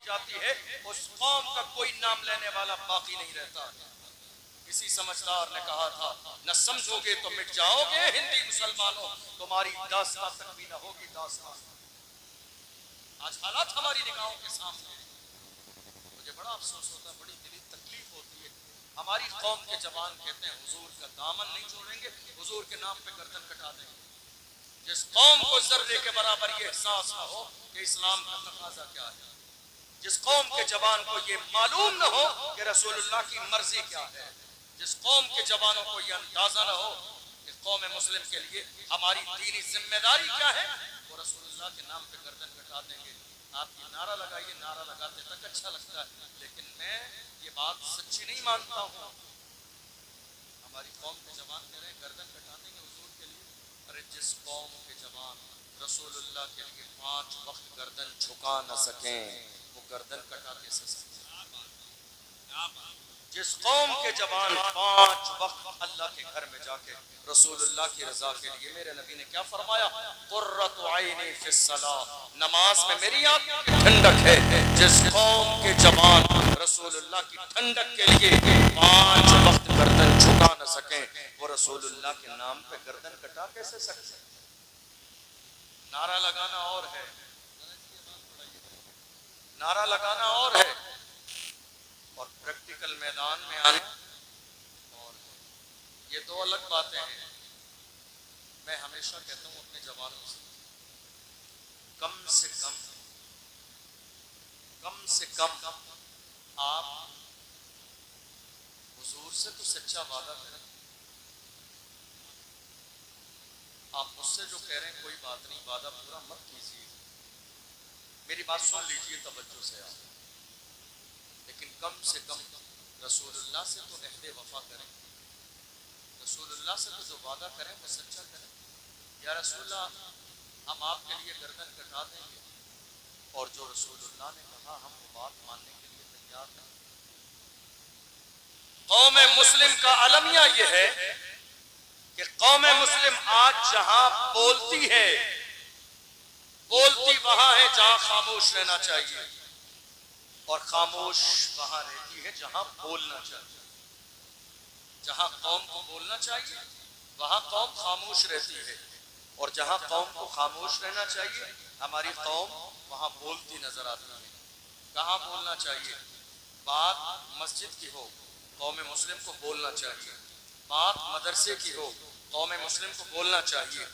جاتی ہے اس قوم کا کوئی نام لینے والا باقی نہیں رہتا. کسی سمجھدار نے کہا تھا نہ سمجھو گے تو مٹ جاؤ گے ہندی مسلمانوں، تمہاری داستان تک بھی نہ ہوگی داستان. آج حالات ہماری نگاہوں کے سامنے ہیں. مجھے بڑا افسوس ہوتا ہے، بڑی دلی تکلیف ہوتی ہے. ہماری قوم کے جوان کہتے ہیں حضور کا دامن نہیں چھوڑیں گے، حضور کے نام پہ گردن کٹا دیں گے. جس قوم کو ذرے کے برابر یہ احساس نہ ہو کہ اسلام کا تقاضا کیا ہے، جس قوم کے جوان کو یہ معلوم نہ ہو کہ رسول اللہ کی مرضی کیا ہے، جس قوم کے جوانوں کو یہ اندازہ نہ ہو کہ قوم مسلم کے لیے ہماری دینی ذمہ داری کیا ہے، وہ رسول اللہ کے نام پہ گردن کٹا دیں گے. آپ یہ نعرہ لگائیے، نعرہ لگاتے تک اچھا لگتا ہے، لیکن میں یہ بات سچی نہیں مانتا ہوں. ہماری قوم کے جوان کہہ رہے ہیں گردن کٹا دیں گے حضور کے لیے. ارے جس قوم کے جوان رسول اللہ کے لیے 5 وقت گردن جھکا نہ سکیں وہ گردن کٹا کیسے سکتے؟ جس قوم کے جوان 5 وقت اللہ کے گھر میں جا کے رسول اللہ کی رضا کے لیے، میرے نبی نے کیا فرمایا؟ قرۃ عینی فی الصلاۃ، نماز میں میری آنکھ کی ٹھنڈک ہے. جس قوم کے جوان رسول اللہ کی ٹھنڈک کے لیے 5 وقت گردن جھکا نہ سکیں وہ رسول اللہ کے نام پہ گردن کٹا کیسے سکتے؟ نعرہ لگانا اور ہے، نعرہ لگانا اور ہے، اور پریکٹیکل میدان میں آنے اور یہ دو الگ باتیں ہیں. میں ہمیشہ کہتا ہوں اپنے جوانوں سے کم سے کم آپ حضور سے تو سچا وعدہ کریں. آپ مجھ سے جو کہہ رہے ہیں کوئی بات نہیں، وعدہ پورا مت کیجیے. میری بات سن لیجیے توجہ سے آپ، لیکن کم سے کم رسول اللہ سے تو عہد وفا کریں. رسول اللہ سے تو جو وعدہ کریں وہ سچا کریں. یا رسول اللہ ہم آپ کے لیے گردن کٹا دیں گے، اور جو رسول اللہ نے کہا ہم وہ بات ماننے کے لیے تیار نہیں. قوم مسلم کا المیہ یہ ہے کہ قوم مسلم آج جہاں بولتی ہے، بولتی وہاں ہے جہاں خاموش رہنا چاہیے، اور خاموش وہاں رہتی ہے جہاں بولنا چاہیے. جہاں قوم کو بولنا چاہیے وہاں قوم خاموش رہتی ہے، اور جہاں قوم کو خاموش رہنا چاہیے ہماری قوم وہاں بولتی نظر آتی ہے. کہاں بولنا چاہیے؟ بات مسجد کی ہو قوم مسلم کو بولنا چاہیے، بات مدرسے کی ہو قوم مسلم کو بولنا چاہیے،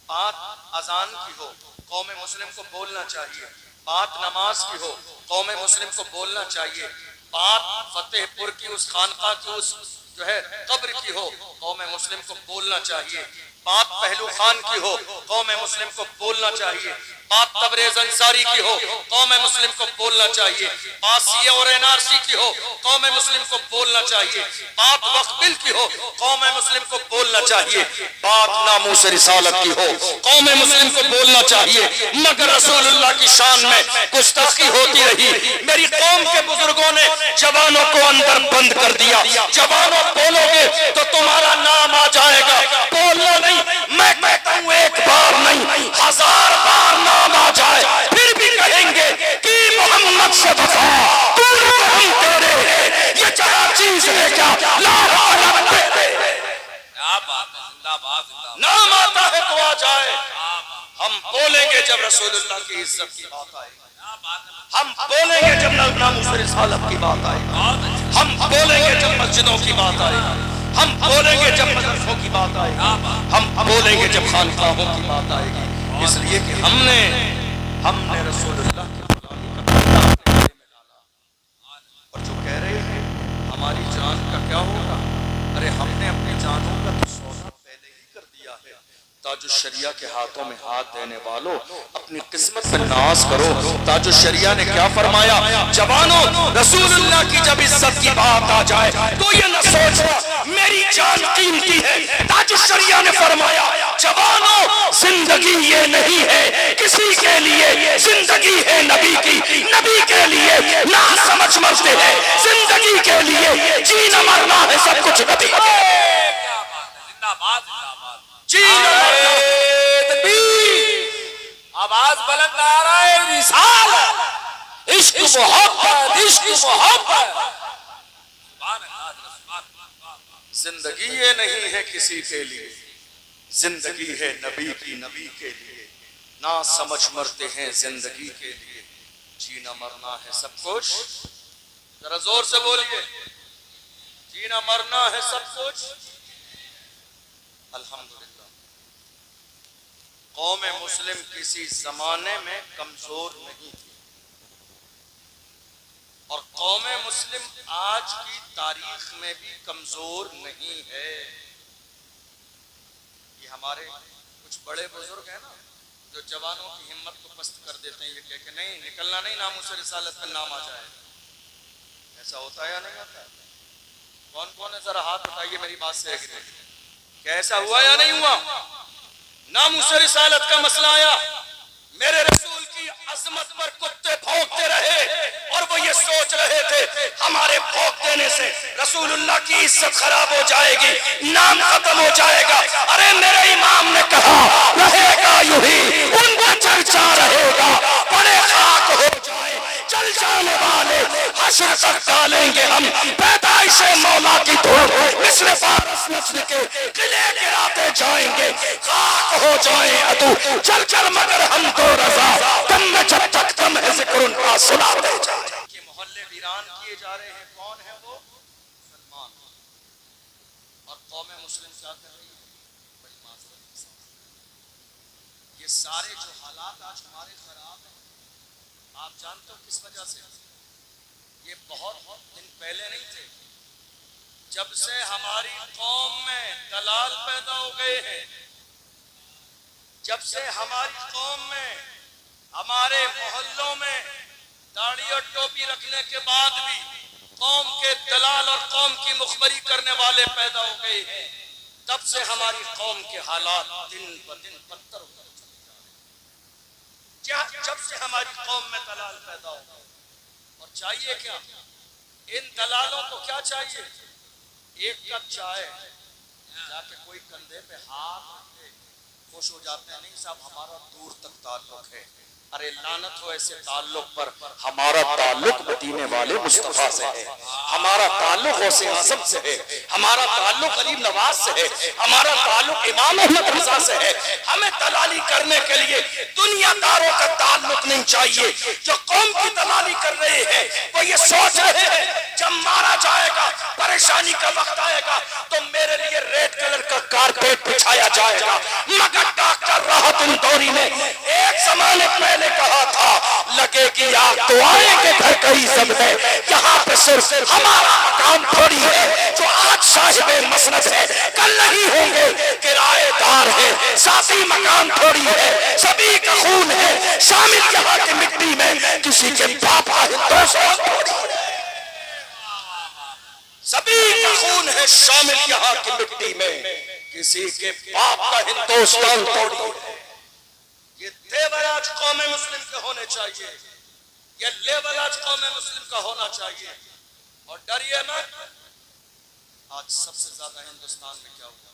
بات اذان کی ہو قوم مسلم کو بولنا چاہیے، بات نماز کی ہو قوم مسلم کو بولنا چاہیے، بات فتح پور کی اس خانقاہ کی اس جو ہے قبر کی ہو قوم مسلم کو بولنا چاہیے، بات پہلو خان کی ہو قوم مسلم کو بولنا چاہیے، بات تبریز انصاری کی ہو قوم مسلم کو بولنا چاہیے، بات سی اور این آر سی کی ہو قوم مسلم کو بولنا چاہیے، بات وقف بل کی ہو قوم مسلم کو بولنا چاہیے، بات ناموس رسالت کی ہو قوم مسلم کو بولنا چاہیے. مگر رسول اللہ کی شان میں گستاخی ہوتی رہی. میری قوم کے بزرگوں نے جوانوں کو اندر بند کر دیا. جوانوں بولو گے تو تمہارا نام آ جائے گا، بولنا نہیں. میں کہتا ہوں ایک بار نہیں 1000 بار نام آ جائے پھر بھی کہیں گے کہ محمد سے وفا ہم تیرے ہیں. یہ چار چیز ہے کیا نام آتا ہے تو آ جائے. ہم بولیں گے جب رسول اللہ کی عزت کی بات آئے، ہم بولیں گے جب ناموس رسالت کی بات آئے، ہم بولیں گے جب مسجدوں کی بات آئے، ہم بولیں گے جب مدرسوں کی بات آئے گی، ہم بولیں گے جب خانقاہوں کی بات آئے گی. اس لیے کہ ہم نے رسول اللہ کی غلامی کا پردہ اپنے گلے میں ڈالا. اور جو کہہ رہے ہیں ہماری جان کا کیا ہوگا، ارے ہم نے اپنی جانوں کا تو سودا پہلے ہی کر دیا ہے. تاج الشریعہ کے ہاتھوں میں ہاتھ دینے والوں اپنی قسمت میں ناز کرو. تاج الشریعہ نے کیا فرمایا؟ جوانوں رسول اللہ کی جب عزت کی بات آ جائے تو یہ نہ سوچنا میری جان قیمتی ہے. تاج الشریعہ نے فرمایا جوانوں زندگی یہ نہیں ہے کسی کے لیے، زندگی ہے نبی کی، نبی کے لیے نہ سمجھ مرتے ہیں، زندگی کے لیے جینا مرنا ہے سب کچھ نبی کے. آواز بلند آ رہا ہے رسالت عشق محبت، عشق محبت. زندگی یہ نہیں ہے کسی کے لیے، زندگی ہے نبی کی، نبی کے لیے. نہ سمجھ مرتے ہیں زندگی کے لیے، جینا مرنا ہے سب کچھ. ذرا زور سے بولیے، جینا مرنا ہے سب کچھ. الحمدللہ قوم مسلم کسی زمانے میں کمزور نہیں تھی، اور قوم مسلم آج کی تاریخ میں بھی کمزور نہیں ہے. یہ ہمارے کچھ بڑے بزرگ ہیں نا جو جوانوں کی ہمت کو پست کر دیتے ہیں، یہ کہہ کہ نہیں نکلنا نہیں، ناموس رسالت پہ نام آ جائے. ایسا ہوتا ہے یا نہیں ہوتا ہے؟ کون کون ہے ذرا ہاتھ اٹھائیے میری بات سے کہ ایسا ہوا یا نہیں ہوا؟ ناموس رسالت کا مسئلہ آیا، میرے رسول کی عظمت پر کتے بھونکتے رہے اور وہ یہ سوچ رہے تھے ہمارے بھونک دینے سے رسول اللہ کی عزت خراب ہو جائے گی، نام ختم ہو جائے گا. ارے میرے امام نے کہا رہے گا یوں ہی، ان کا چرچا رہے گا، بڑے خاک ہو جائیں چل جانے والے حشر تک ڈالیں گے ہم پیدائش مولا کی دھوپ، مثل فارس نسل کے قلعے گراتے جائیں گے، خاک ہو جائیں عدو چل چل مگر ہم تو رضا، کم میں جب تک کم ہے ذکر ان کا سناتے جائیں. کہ محلے ویران کیے جا رہے ہیں، کون ہے وہ؟ مسلمان. اور قوم مسلم کیا کر رہی ہے؟ بڑی معذرت کے ساتھ یہ سارے جو حالات آج ہمارے خراب ہیں، آپ جانتے ہو کس وجہ سے؟ یہ بہت دن پہلے نہیں تھے، جب سے ہماری قوم میں دلال پیدا ہو گئے ہیں، جب سے ہماری قوم میں ہمارے محلوں میں داڑھی اور ٹوپی رکھنے کے بعد بھی قوم کے دلال اور قوم کی مخبری کرنے والے پیدا ہو گئے ہیں، تب سے ہماری قوم کے حالات دن بدن بدتر ہوتے چلے جا رہے ہیں. جب سے ہماری قوم میں دلال پیدا ہو گئے، اور چاہیے کیا؟ ان دلالوں کو کیا چاہیے؟ ایک کپ چائے جا کے کوئی کندھے پہ ہاتھ رکھ کے خوش ہو جاتے ہیں، نہیں صاحب ہمارا دور تک تعلق ہے. ارے لعنت ہو ایسے تعلق پر. ہمارا تعلق مدینے والے مصطفیٰ سے ہے، ہمارا تعلق غوث اعظم سے ہے، ہمارا تعلق غریب نواز سے ہے، ہمارا تعلق امام احمد رضا سے ہے. ہمیں دلالی کرنے کے لیے دنیا داروں کا تعلق نہیں چاہیے. جو قوم کی دلالی کر رہے ہیں وہ یہ سوچ رہے ہیں جب مارا جائے گا، پریشانی کا وقت آئے گا تو میرے لیے ریڈ کلر کا کارپیٹ بچھایا جائے گا. مگر ڈاکٹر راحت اندوری نے ایک زمانے پہلے کہا تھا لگے گی آگ تو آئیں گے گھر کئی سب میں. یہاں پہ صرف ہمارا مقام تھوڑی ہے جو آج صاحب مسند ہے، کل نہیں ہوں گے کرایہ دار ہے. ساتھی مقام تھوڑی ہے، سبھی کا خون ہے شامل یہاں کی مٹی میں، کسی کے باپ کا ہندوستان تھوڑی ہے. سبھی کا خون ہے شامل یہاں کی مٹی میں، کسی کے باپ کا ہندوستان تھوڑی ہے. یہ تیور آج قوم مسلم کے ہونے چاہیے، یہ لیول آج قوم مسلم کا ہونا چاہیے. اور ڈریے مت. آج سب سے زیادہ ہندوستان میں کیا ہوا؟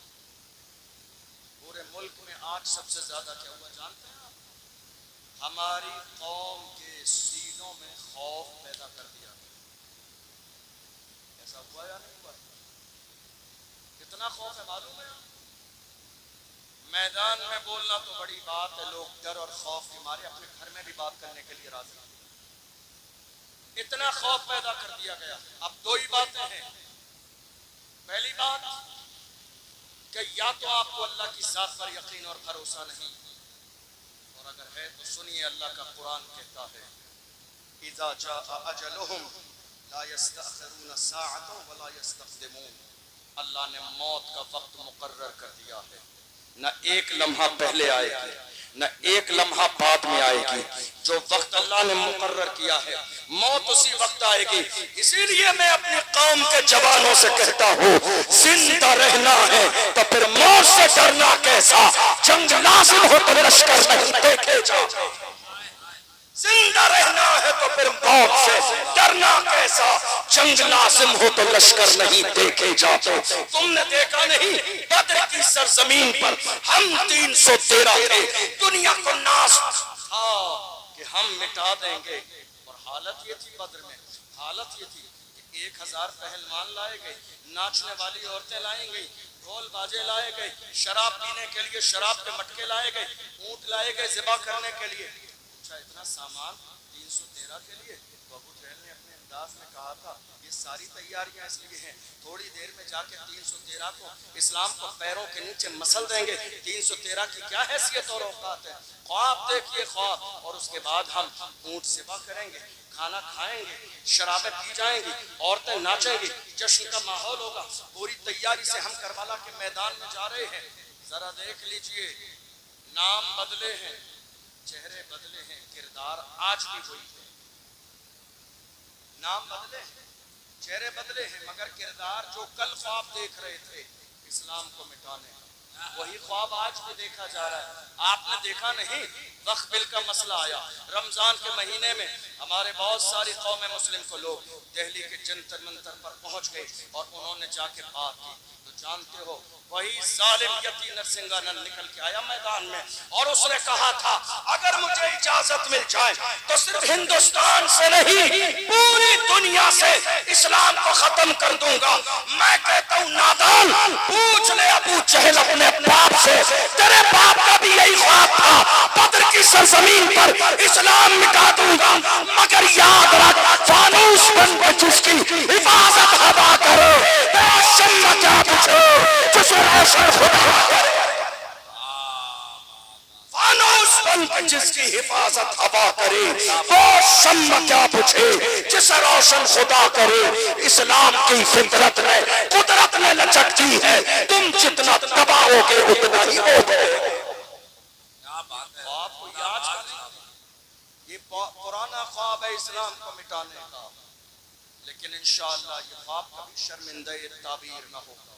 پورے ملک میں آج سب سے زیادہ کیا ہوا جانتے ہیں آپ؟ ہماری قوم کے سینوں میں خوف پیدا کر دیا. ایسا ہوا یا نہیں ہوا؟ کتنا خوف ہے معلوم ہے؟ میدان میں بولنا تو بڑی بات ہے، لوگ ڈر اور خوف کے مارے اپنے گھر میں بھی بات کرنے کے لیے راضی ہیں. اتنا خوف پیدا کر دیا گیا. اب دو ہی باتیں ہیں. پہلی بات کہ یا تو آپ کو اللہ کی ذات پر یقین اور بھروسہ نہیں، اور اگر ہے تو سنیے اللہ کا قرآن کہتا ہے اذا جاء اجلهم لا يستأخرون ساعة ولا يستقدمون. اللہ نے موت کا وقت مقرر کر دیا ہے، نہ ایک لمحہ پہلے آئے گی نہ ایک لمحہ بعد میں آئے گی. جو وقت اللہ نے مقرر کیا ہے موت اسی وقت آئے گی. اسی لیے میں اپنی قوم کے جوانوں سے کہتا ہوں زندہ رہنا ہے تو پھر موت سے ڈرنا کیسا؟ جنگ لازم ہو تو لشکر نہیں دیکھے جاؤ. زندہ رہنا ہے تو پھر موت سے ڈرنا کیسا؟ جنگ لازم ہو تو لشکر نہیں دیکھے جاتے. تم نے دیکھا نہیں بدر کی سرزمین پر ہم 313 تھے، دنیا کو ناز تھا کہ ہم مٹا دیں گے، اور حالت یہ تھی بدر میں، حالت یہ تھی کہ 1000 پہلوان لائے گئے، ناچنے والی عورتیں لائی گئی، ڈھول باجے لائے گئے، شراب پینے کے لیے شراب کے مٹکے لائے گئے، اونٹ لائے گئے ذبح کرنے کے لیے۔ اچھا اتنا سامان 313 کے لیے؟ تو ابو جہل نے اپنے انداز میں کہا تھا یہ ساری تیاریاں اس لیے ہیں تھوڑی دیر میں جا کے 313 کو اسلام کو پیروں کے نیچے مسل دیں گے۔ 313 کی کیا حیثیت اور اوقات ہے؟ خواب دیکھیے خواب، اور اس کے بعد ہم اونٹ ذبح کریں گے، کھانا کھائیں گے، شرابیں پی جائیں گی، عورتیں ناچیں گی، جشن کا ماحول ہوگا، پوری تیاری سے ہم کربلا کے میدان میں جا رہے ہیں۔ ذرا دیکھ لیجئے، نام بدلے ہیں، چہرے بدلے ہیں، کردار آج بھی وہی ہے۔ نام بدلے ہیں، چہرے بدلے ہیں، مگر کردار جو کل خواب دیکھ رہے تھے اسلام کو مٹانے کا، وہی خواب آج بھی دیکھا جا رہا ہے۔ آپ نے دیکھا نہیں وقت بل کا مسئلہ آیا رمضان کے مہینے میں، ہمارے بہت ساری قوم مسلم کو لوگ دہلی کے جنتر منتر پر پہنچ گئے اور انہوں نے جا کے بات کی۔ تو جانتے ہو وہی ظالم یتی نرسنگانند نکل کے آیا میدان میں اور اس نے کہا تھا اگر مجھے اجازت مل جائے تو صرف ہندوستان سے نہیں پوری دنیا سے اسلام کو ختم کر دوں گا۔ میں کہتا ہوں نادان، پوچھ لے ابو جہل اپنے باپ سے، تیرے باپ کا بھی یہی خواب تھا بدر کی سرزمین پر اسلام مٹا دوں گا، مگر یاد رکھ فانوس بن کے جس کی حفاظت ہوا کرے شمع کیا پوچھو جسے روشن خدا کرے، فانوس بن کے جس کی حفاظت ہوا کرے وہ شمع کیا پوچھے جسے روشن خدا کرے۔ اسلام کی فطرت میں قدرت نے لچکتی ہے، تم جتنا دباؤ گے اتنا ہی ہوگے۔ خواب کو یاد کریں، یہ پرانا خواب ہے اسلام کو مٹانے کا، لیکن انشاءاللہ یہ خواب کبھی شرمندہ تعبیر نہ ہوگا،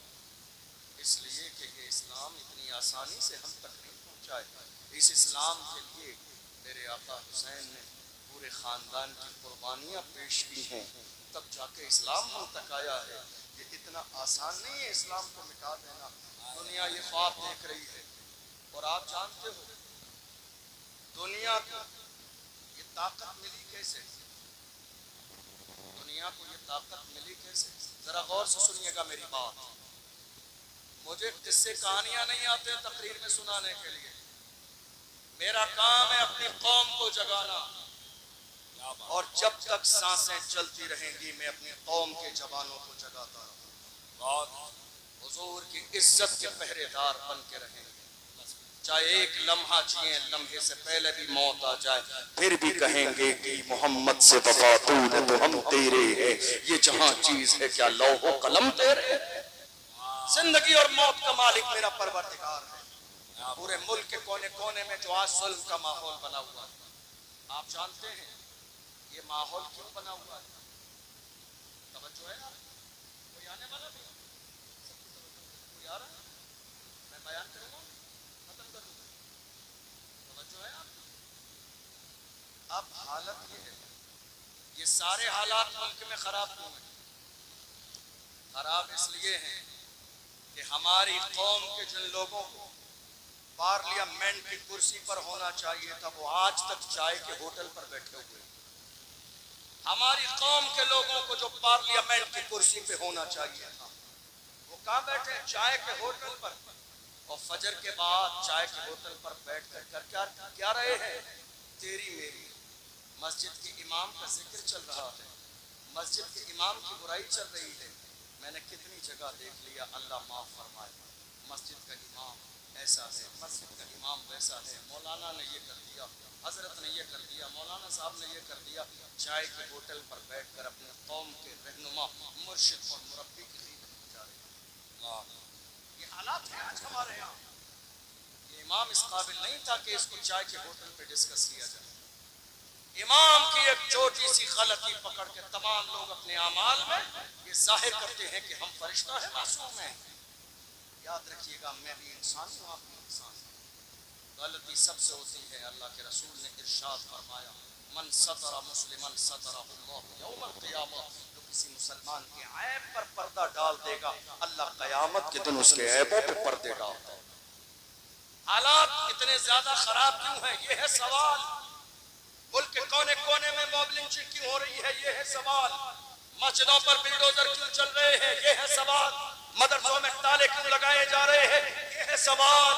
اس لیے کہ یہ اسلام اتنی آسانی سے ہم تک نہیں پہنچائے۔ اس اسلام کے لیے میرے آقا حسین نے پورے خاندان کی قربانیاں پیش کی ہیں، تب جا کے اسلام ہم تک آیا ہے۔ یہ اتنا آسان نہیں ہے اسلام کو مٹا دینا۔ دنیا یہ خواب دیکھ رہی ہے، اور آپ جانتے ہو دنیا کو یہ طاقت ملی کیسے؟ دنیا کو یہ طاقت ملی کیسے؟ ذرا غور سے سنیے گا میری بات۔ مجھے قصے کہانیاں نہیں آتے تقریر میں سنانے کے لیے، میرا کام ہے اپنی قوم کو جگانا، اور جب تک سانسیں چلتی رہیں گی میں اپنی قوم کے جوانوں کو جگاتا رہوں، حضور کی عزت کے پہرے دار بن کے رہیں گے، چاہے ایک لمحہ جئیں، لمحے سے پہلے بھی موت آ جائے پھر بھی کہیں گے کہ محمد سے وفا تو نے تو ہم تیرے ہیں، یہ جہاں چیز ہے کیا لوح و قلم تیرے؟ زندگی اور موت کا مالک میرا پروردگار ہے۔ پورے ملک کے کونے کونے میں جو آج ظلم کا ماحول بنا ہوا ہے، آپ جانتے ہیں یہ ماحول کیوں بنا ہوا ہے؟ توجہ ہے آپ؟ کوئی آنے والا بھی؟ کوئی آ رہا ہے؟ میں بیان کروں گا، ختم کر دوں گا، توجہ ہے آپ؟ اب حالت یہ ہے، یہ سارے حالات ملک میں خراب کیوں ہیں؟ خراب اس لیے ہیں کہ ہماری قوم کے جن لوگوں کو پارلیمنٹ کی کرسی پر ہونا چاہیے تھا وہ آج تک چائے کے ہوٹل پر بیٹھے ہوئے۔ ہماری قوم کے لوگوں کو جو پارلیمنٹ کی کرسی پہ ہونا چاہیے تھا وہ کہاں بیٹھے؟ چائے کے ہوٹل پر، اور فجر کے بعد چائے کے ہوٹل پر بیٹھ کر کیا رہے ہیں؟ تیری میری مسجد کے امام کا ذکر چل رہا ہے، مسجد کے امام کی برائی چل رہی ہے۔ میں نے کتنی جگہ دیکھ لیا، اللہ معاف فرمائے، مسجد کا امام ایسا ہے، مسجد کا امام ویسا ہے، مولانا نے یہ کر دیا، حضرت نے یہ کر دیا، مولانا صاحب نے یہ کر دیا، چائے کے ہوٹل پر بیٹھ کر اپنے قوم کے رہنما مرشد اور مربی کی خدمت کی جا رہی ہے۔ یہ حالات ہیں آج ہمارے یہاں۔ یہ امام اس قابل نہیں تھا کہ اس کو چائے کے ہوٹل پہ ڈسکس کیا جائے۔ امام کی ایک چھوٹی سی غلطی پکڑ کے تمام لوگ اپنے اعمال میں یہ ظاہر کرتے ہیں کہ ہم فرشتہ ہیں، معصوم ہیں۔ یاد رکھیے گا میں بھی انسان ہوں، آپ بھی انسان ہیں، غلطی سب سے ہوتی ہے۔ اللہ کے رسول نے ارشاد فرمایا من ستر مسلمن سترہ اللہ یوم القیامہ، جو کسی مسلمان کے عیب پر پردہ ڈال دے گا اللہ قیامت کے دن اس کے عیبوں پہ پردے ڈالتا ہے۔ حالات اتنے زیادہ خراب کیوں ہیں؟ یہ ہے سوال۔ ملک کے کونے کونے میں موب لنچنگ کیوں ہو رہی ہے؟ یہ ہے سوال۔ مسجدوں پر بلڈوزر کیوں چل رہے ہیں؟ یہ ہے سوال۔ مدرسوں میں تالے کیوں لگائے جا رہے ہیں؟ یہ ہے سوال۔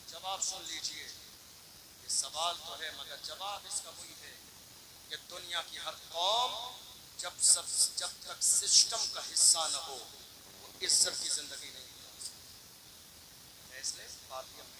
جواب سن لیجئے، یہ سوال تو ہے مگر جواب اس کا وہی ہے کہ دنیا کی ہر قوم جب تک سسٹم کا حصہ نہ ہو وہ عزت کی زندگی نہیں گزار سکتی۔ فیصلے پارلیمنٹ،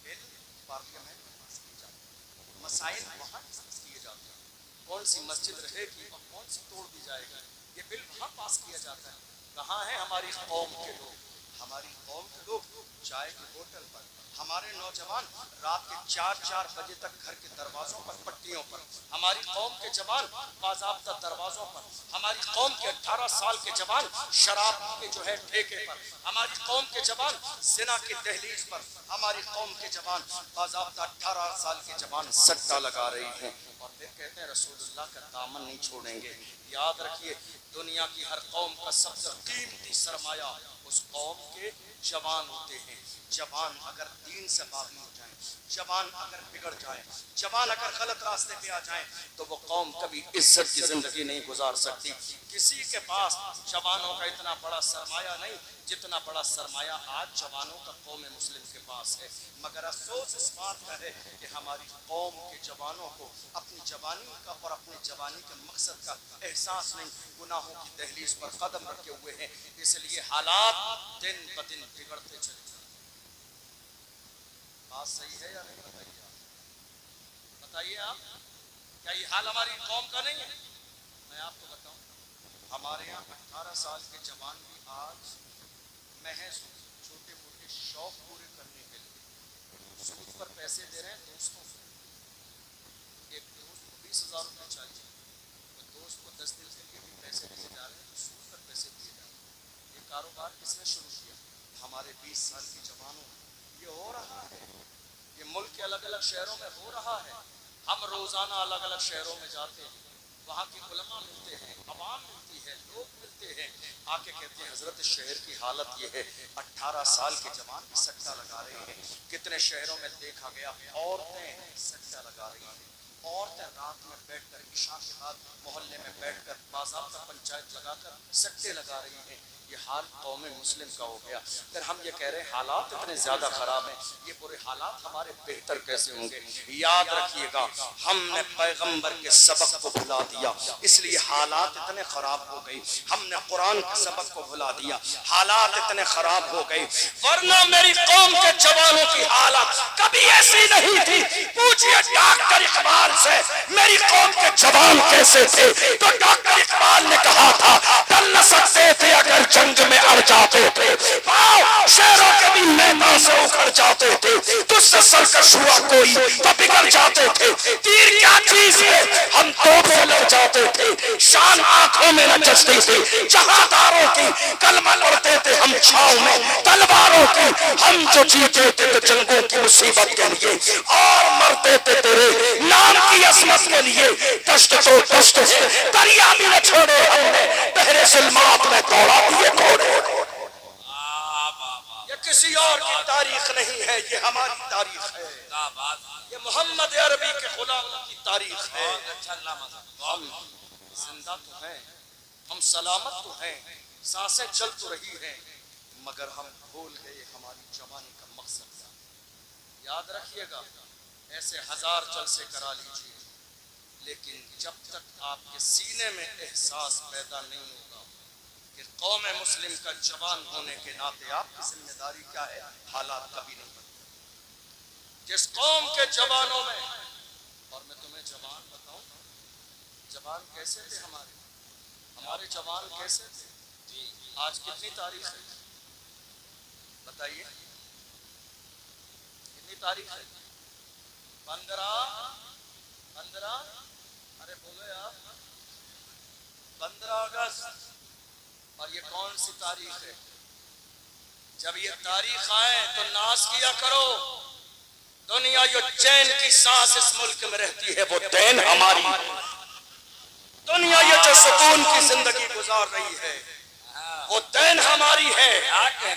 بل پارلیمنٹ میں پاس کیے جاتے ہیں، مسائل وہاں ڈسکس کیے جاتے ہیں، کون سی مسجد رہے گی اور کون سی توڑ دی جائے گی، یہ بل وہاں پاس کیا جاتا ہے۔ کہاں ہیں ہماری قوم کے لوگ؟ ہماری قوم کے لوگ چائے کی بوتل پر، ہمارے نوجوان رات کے 4 بجے تک گھر کے دروازوں پر پٹیوں پر، ہماری قوم کے جوان باضابطہ دروازوں پر، ہماری قوم کے 18 سال کے جوان شراب کے جو ہے ٹھیکے پر، ہماری قوم کے جوان زنا کی دہلیز پر، ہماری قوم کے جوان باضابطہ 18 سال کے جوان سٹا لگا رہی ہیں اور پھر کہتے ہیں رسول اللہ کا دامن نہیں چھوڑیں گے۔ یاد رکھیے، دنیا کی ہر قوم کا سب سے قیمتی سرمایہ اس قوم کے جوان ہوتے ہیں۔ جوان اگر دین سے باغی ہو جائیں، جوان اگر بگڑ جائیں، جوان اگر غلط راستے پہ آ جائیں تو وہ قوم کبھی عزت کی زندگی نہیں گزار سکتی۔ کسی کے پاس جوانوں کا اتنا بڑا سرمایہ نہیں جتنا بڑا سرمایہ آج جوانوں کا قوم مسلم کے پاس ہے، مگر افسوس اس بات کا ہے کہ ہماری قوم کے جوانوں کو اپنی جوانی کا اور اپنے جوانی کے مقصد کا احساس نہیں، گناہوں کی دہلیز پر قدم رکھے ہوئے ہیں، اس لیے حالات دن بدن بگڑتے چلے جائیں۔ بات صحیح ہے یا نہیں؟ بتائیے آپ، کیا یہ حال ہماری قوم کا نہیں ہے؟ میں آپ کو بتاؤں، ہمارے یہاں 18 سال کے جوان بھی آج محض چھوٹے موٹے شوق پورے کرنے کے لیے سود پر پیسے دے رہے ہیں دوستوں سے۔ ایک دوست کو 20,000 روپے چاہیے، اور دوست کو 10 دن کے لیے بھی پیسے دیے جا رہے ہیں تو سود پر پیسے دیے جا رہے ہیں۔ یہ کاروبار کس نے شروع کیا؟ ہمارے 20 سال کے جوانوں میں۔ یہ ہو رہا ہے، یہ ملک کے الگ الگ شہروں میں ہو رہا ہے۔ ہم روزانہ الگ الگ شہروں میں جاتے ہیں، وہاں کی علماء ملتے ہیں، عوام ملتی ہے، لوگ ملتے ہیں، آ کے کہتے ہیں حضرت شہر کی حالت یہ ہے، 18 سال کے جوان بھی سٹا لگا رہے ہیں۔ کتنے شہروں میں دیکھا گیا عورتیں سٹا لگا رہی ہیں، عورتیں رات میں بیٹھ کر عشاء کے بعد محلے میں بیٹھ کر باضابطہ پنچایت لگا کر سٹے لگا رہی ہیں۔ یہ حال قوم مسلم کا ہو گیا۔ پھر ہم یہ کہہ رہے ہیں حالات اتنے زیادہ خراب ہیں، یہ برے حالات ہمارے بہتر کیسے ہوں گے؟ یاد رکھیے گا، ہم نے پیغمبر کے سبق کو بھلا دیا اس لیے حالات اتنے خراب ہو گئی۔ ہم نے قرآن کے سبق کو بھلا دیا، حالات اتنے خراب ہو گئی۔ ورنہ میری قوم کے جوانوں کی حالت کبھی ایسی نہیں تھی۔ پوچھئے ڈاکٹر اقبال سے میری قوم کے جوان کیسے تھے، تو ڈاکٹر اقبال نے کہا تھا ڈل نہ سکتے تھے اگر جنگ میں اڑ جاتے تھے، پاؤں شیروں کے بھی میدان سے اکھڑ جاتے تھے، تجھ سے سرکش ہوا کوئی تو بگڑ جاتے تھے، تیر کیا چیز ہے ہم توپ سے لڑ جاتے تھے، شان آنکھوں میں نہ جچتی تھی، جہاداروں کی کلمہ پڑھتے تھے ہم چھاؤں میں تلواروں کی، ہم جو جیتے تھے تو جنگوں کی مصیبت کے لیے اور مرتے تھے تیرے نام کی عظمت کے لیے، دشت تو دشت ہے دریا بھی نہ چھوڑے ہم نے، بحر ظلمات میں دوڑا دیے گھوڑے۔ یہ کسی اور کی تاریخ نہیں ہے، یہ ہماری تاریخ ہے، یہ محمد عربی کے غلاموں کی تاریخ ہے۔ ہم زندہ تو ہیں، ہم سلامت تو ہیں، سانسیں چل تو رہی ہیں، مگر ہم بھول گئے ہماری جوانی کا مقصد تھا۔ یاد رکھیے گا، ایسے 1000 جلسے کرا لیجئے، لیکن جب تک آپ کے سینے میں احساس پیدا نہیں ہوگا کہ قوم مسلم کا جوان ہونے کے ناطے آپ کی ذمہ داری کیا ہے، حالات کبھی نہیں بدلیں۔ جس قوم کے جوانوں میں، اور میں تمہیں جوان بتاؤں، جوان کیسے تھے ہمارے جوان کیسے تھے؟ آج کتنی تاریخ ہے بتائیے، کتنی تاریخ ہے؟ 15 ارے بولو یار، 15 اگست۔ اور یہ کون سی تاریخ ہے؟ جب یہ تاریخ آئے تو ناز کیا کرو، دنیا جو چین کی سانس اس ملک میں رہتی ہے وہ دین ہماری، دنیا یہ جو سکون کی زندگی گزار رہی ہے وہ دین ہماری ہے.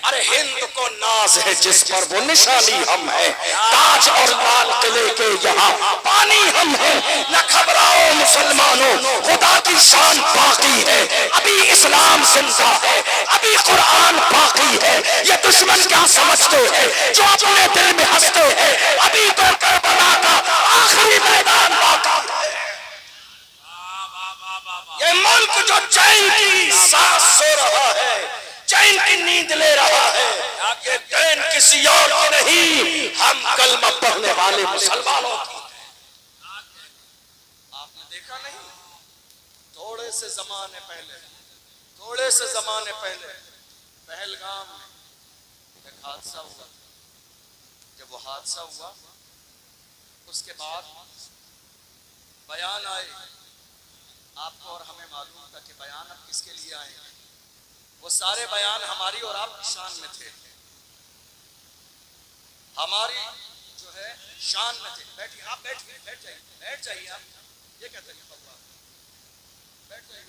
ارے ہند کو ناز ہے جس پر وہ نشانی ہم ہے. تاج اور لال قلعے کے یہاں پانی ہم ہیں. نہ گھبراؤ مسلمانوں خدا کی شان باقی ہے. ابھی اسلام زندہ ہے, ابھی قرآن باقی ہے. یہ دشمن کیا سمجھتے ہیں جو اپنے دل میں ہنستے ہیں, ابھی تو کربلا کا آخری میدان باقی ہے. یہ ملک جو چین کی سانس سو رہا ہے, چین کی نیند لے رہا ہے, یہ دین کسی اور کی نہیں, ہم کلمہ پڑھنے والے مسلمانوں کی. آپ نے دیکھا نہیں, تھوڑے سے زمانے پہلے پہلگام میں ایک حادثہ ہوا. جب وہ حادثہ ہوا اس کے بعد بیان آئے. آپ کو اور ہمیں معلوم تھا کہ بیان اب کس کے لیے آئے ہیں. وہ سارے بیان ہماری اور آپ کی شان میں تھے, ہماری جو ہے شان میں تھے. بیٹھیے آپ, بیٹھ جائیے آپ. یہ کہتے ہیں بابا بیٹھ جائیے.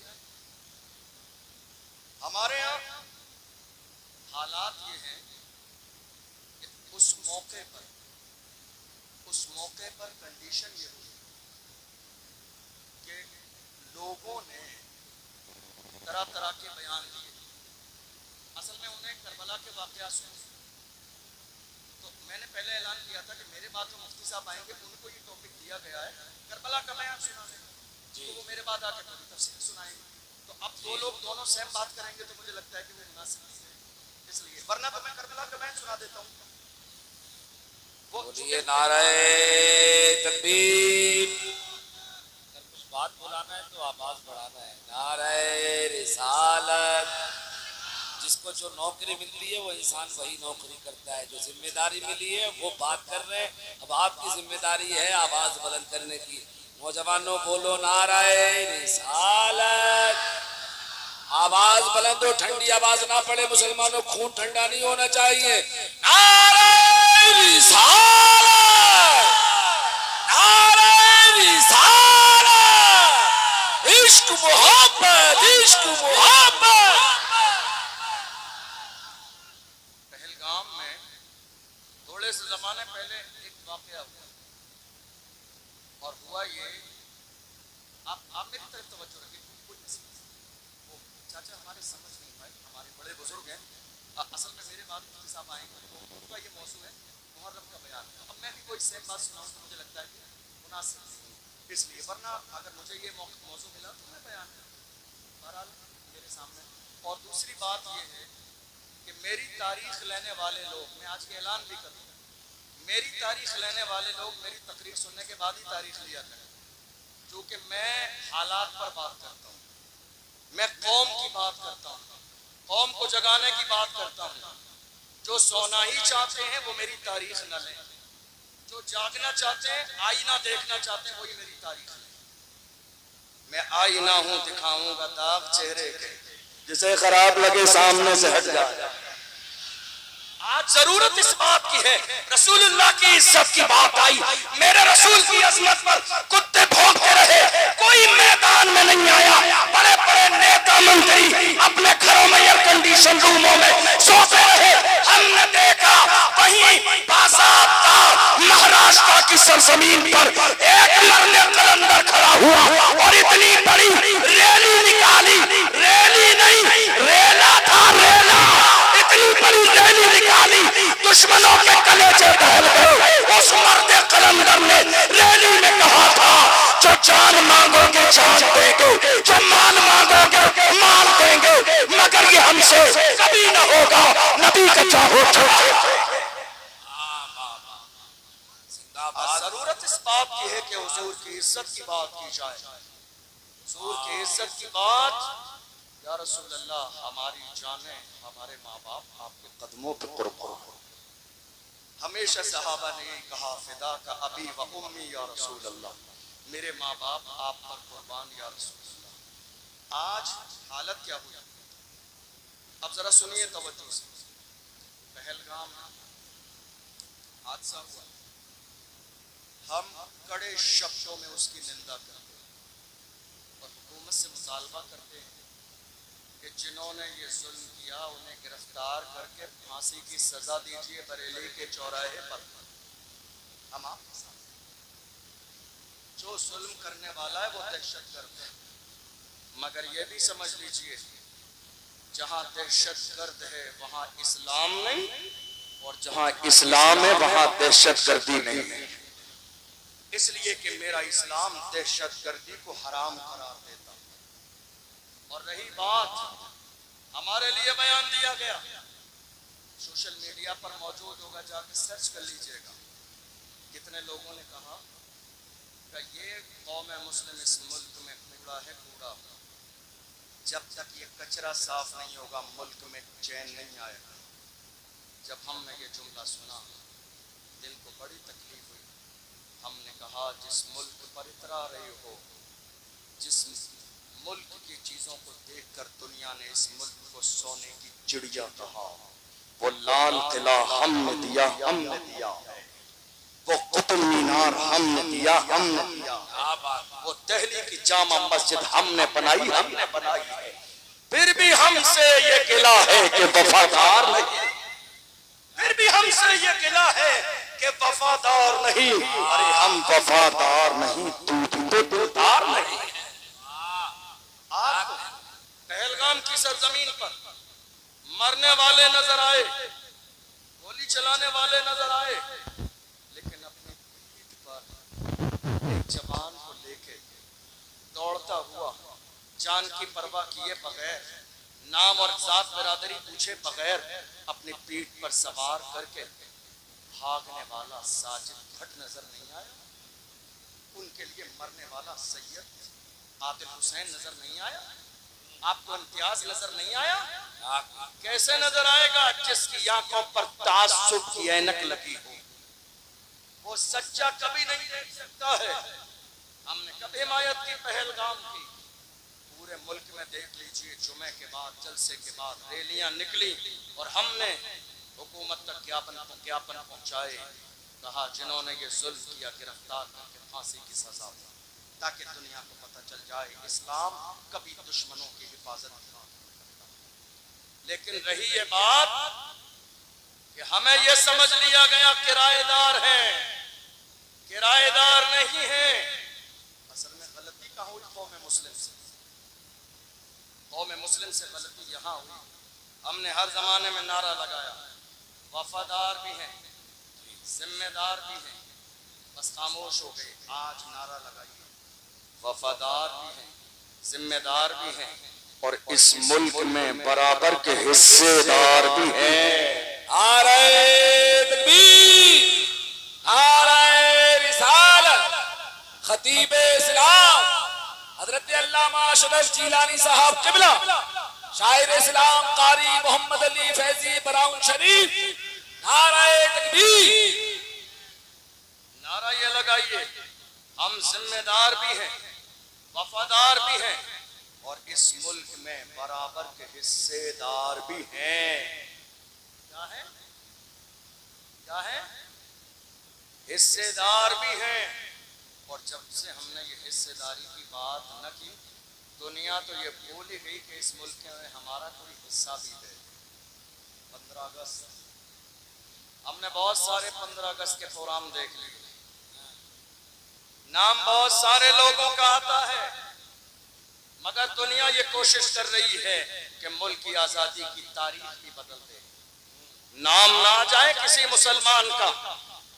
ہمارے یہاں حالات یہ ہیں کہ اس موقع پر کنڈیشن یہ ہوئی کہ لوگوں نے طرح طرح کے بیان دیے. اصل میں انہیں کربلا کے واقعات سنے, تو میں نے پہلے اعلان کیا تھا کہ میرے بعد جو مفتی صاحب آئیں گے ان کو یہ ٹاپک دیا گیا ہے کربلا کا بیان سنانے کا, تو وہ میرے بعد آ کے پوری تفصیل سنائیں گے. تو اب دو لوگ دونوں سیم بات کریں گے تو مجھے لگتا ہے کہ وہ مناسب نہیں ہے, اس لیے ورنہ تو میں کربلا کا بیان سنا دیتا ہوں. بولیے نعرہ تکبیر. اگر کچھ بات بلانا ہے تو آواز بڑھانا ہے. نعرہ رسالت. جس کو جو نوکری ملتی ہے وہ انسان وہی نوکری کرتا ہے. جو ذمہ داری ملی ہے وہ بات کر رہے ہیں. اب آپ کی ذمہ داری ہے آواز بلند کرنے کی. نوجوانوں بولو نعرہ رسالت. آواز بلند ہو, ٹھنڈی آواز نہ پڑے. مسلمانوں خون ٹھنڈا نہیں ہونا چاہیے. نعرہ رسالت, نعرہ رسالت. عشق محبت, عشق محبت. پہلگام میں تھوڑے سے زمانے پہلے ایک واقعہ ہوا, اور ہوا یہ, آپ میری طرف توجہ رکھیں. کوئی وہ چاچا ہمارے سمجھ نہیں پائے, ہمارے بڑے بزرگ ہیں. اصل میں میرے بعد مفتی صاحب آئیں گے, ان کا یہ موضوع ہے محرم کا بیان. اب میں بھی کوئی سیم بات سناؤں تو مجھے لگتا ہے کہ مناسب نہیں, اس لیے ورنہ اگر مجھے یہ موضوع ملا تو میں بیان کروں. بہرحال میرے سامنے. اور دوسری بات یہ ہے کہ میری تاریخ لینے والے لوگ, میں آج کے اعلان بھی کروں, میری تاریخ لینے والے لوگ میری تقریر سننے کے بعد ہی تاریخ لیا کریں, کیونکہ میں حالات پر بات کرتا ہوں, میں قوم کی بات کرتا ہوں, قوم کو جگانے کی بات کرتا ہوں. جو سونا ہی چاہتے ہیں وہ میری تاریخ نہ لیں, جو جاگنا چاہتے ہیں, آئینہ دیکھنا چاہتے ہیں, وہی میری تاریخ لیں. میں آئینہ ہوں, دکھاؤں گا داغ چہرے کے, جسے خراب لگے سامنے سے ہٹ جائے. آج ضرورت اس بات کی ہے, رسول اللہ کی عزت کی بات آئی, میرے رسول کی عظمت پر کتے بھونکتے رہے, کوئی میدان میں نہیں آیا. بڑے بڑے نیتا منتری اپنے گھروں میں ایئر کنڈیشن روموں میں سوتے رہے. ہم نے دیکھا وہیں باضابطہ مہاراشٹر کی سرزمین پر ایک مرنے قلندر کھڑا ہوا اور اتنی بڑی ریلی نکالی, ریلی نہیں ریلا تھا, ریلا, اتنی بڑی ریلی نکالی, دشمنوں کے کلیجے دہل گئے. اس مرد قلندر نے ریلی میں کہا تھا جو جان مانگو گے جان دیں گے, جو مال مانگو گے مال دیں گے, مگر یہ ہم سے کبھی نہ ہوگا. نبی کا چاہو چھوٹے. ضرورت اس بات کی ہے کہ حضور کی عزت کی بات کی جائے. حضور کی عزت کی بات, یا رسول اللہ ہماری جانیں, ہمارے ماں باپ آپ کے قدموں پہ قربان. ہمیشہ صحابہ نے یہی کہا, فدا کا ابی و امی یا رسول اللہ, میرے ماں باپ آپ پر قربان یا رسول اللہ. آج حالت کیا ہوئی, اب ذرا سنیے توجہ سے. پہلگام حادثہ ہوا, ہم کڑے شبدوں میں اس کی نندا کرتے ہیں اور حکومت سے مطالبہ کرتے ہیں کہ جنہوں نے یہ ظلم کیا انہیں گرفتار کر کے پھانسی کی سزا دیجیے بریلی کے چوراہے پر. ہم آپ کے ساتھ جو ظلم کرنے والا ہے وہ دہشت گرد ہے. مگر یہ بھی سمجھ لیجیے جہاں دہشت گرد ہے وہاں اسلام نہیں، اور جہاں اسلام ہے وہاں دہشت گردی نہیں ہے. اس لیے کہ میرا اسلام دہشت گردی کو حرام قرار دیتا. اور رہی بات ہمارے لیے بیان دیا گیا، سوشل میڈیا پر موجود ہوگا، جا کے سرچ کر لیجئے گا. کتنے لوگوں نے کہا کہ یہ قوم مسلم اس ملک میں کوڑا ہے، کوڑا. جب تک یہ کچرا صاف نہیں ہوگا ملک میں چین نہیں آئے گا. جب ہم نے یہ جملہ سنا دل کو بڑی تکلیف ہوئی. ہم نے کہا جس ملک پر اترا رہے ہو، جس ملک کی چیزوں کو دیکھ کر دنیا نے اس ملک کو سونے کی چڑیا کہا، وہ لال قلعہ ہم نے دیا، ہم نے دیا. وہ قطب مینار ہم نے دیا، ہم نے دیا. وہ دہلی کی جامع مسجد ہم نے بنائی، ہم نے بنائی ہے. پھر بھی ہم سے یہ گلہ ہے کہ وفادار نہیں. پھر بھی ہم سے یہ گلہ ہے کہ وفادار نہیں. ارے ہم وفادار نہیں، تو دلدار نہیں. آپ پہلگام کی سرزمین پر مرنے والے نظر آئے، گولی چلانے والے نظر آئے، لیکن اپنی پیٹھ پر ایک جوان کو لے کے دوڑتا ہوا، جان کی پرواہ کیے بغیر، نام اور ذات برادری پوچھے بغیر، اپنی پیٹھ پر سوار کر کے بھاگنے والا ساجد بھٹ نظر نہیں آیا؟ ان کے لیے مرنے والا سید عادل حسین نظر نہیں آیا؟ آپ کو امتیاز نظر نہیں آیا؟ کیسے نظر آئے گا جس کی آنکھوں پر تعصب کی اینک لگی ہو؟ وہ سچا کبھی نہیں دیکھ سکتا ہے. ہم نے کبھی حمایت کی پہلگام کی؟ پورے ملک میں دیکھ لیجئے جمعے کے بعد جلسے کے بعد ریلیاں نکلی اور ہم نے حکومت تک جاپن پہنچائے. کہا جنہوں نے یہ ظلم کیا گرفتار کر کے پھانسی کی سزا ہو، تاکہ دنیا کو پتہ چل جائے اسلام کبھی دشمنوں کی حفاظت نہیں کرتا. لیکن رہی یہ بات کہ ہمیں یہ سمجھ لیا گیا کرایہ دار ہیں، کرایہ دار نہیں ہیں. اصل میں غلطی کہاں ہوئی قوم مسلم سے؟ قوم مسلم سے غلطی یہاں ہوئی ہم نے ہر زمانے میں نعرہ لگایا وفادار بھی ہیں، ذمہ دار بھی ہیں، بس خاموش ہو گئے. آج نعرہ لگائیے وفادار بھی ہیں، ذمہ دار بھی ہیں، اور اس ملک میں برابر کے حصے دار بھی ہیں. نعرہ تکبیر، نعرہ رسالت. خطیب اسلام حضرت علامہ اشرف جیلانی صاحب قبلہ، شاعر اسلام قاری محمد علی فیضی براؤن شریف. نعرہ تکبیر. نعرہ یہ لگائیے ہم ذمہ دار بھی ہیں، وفادار بھی ہیں، اور اس ملک میں برابر کے حصے دار بھی ہیں. کیا ہے؟ کیا ہے؟ حصے دار بھی ہیں. اور جب سے ہم نے یہ حصے داری کی بات نہ کی، دنیا تو یہ بھول ہی گئی کہ اس ملک میں ہمارا کوئی حصہ بھی ہے. 15 اگست ہم نے بہت سارے 15 اگست کے پروگرام دیکھ لیے، نام بہت سارے لوگوں کا آتا ہے، مگر دنیا یہ کوشش کر رہی ہے کہ ملک کی آزادی کی تاریخ بھی بدل دے. نام نہ آ جائے کسی مسلمان کا،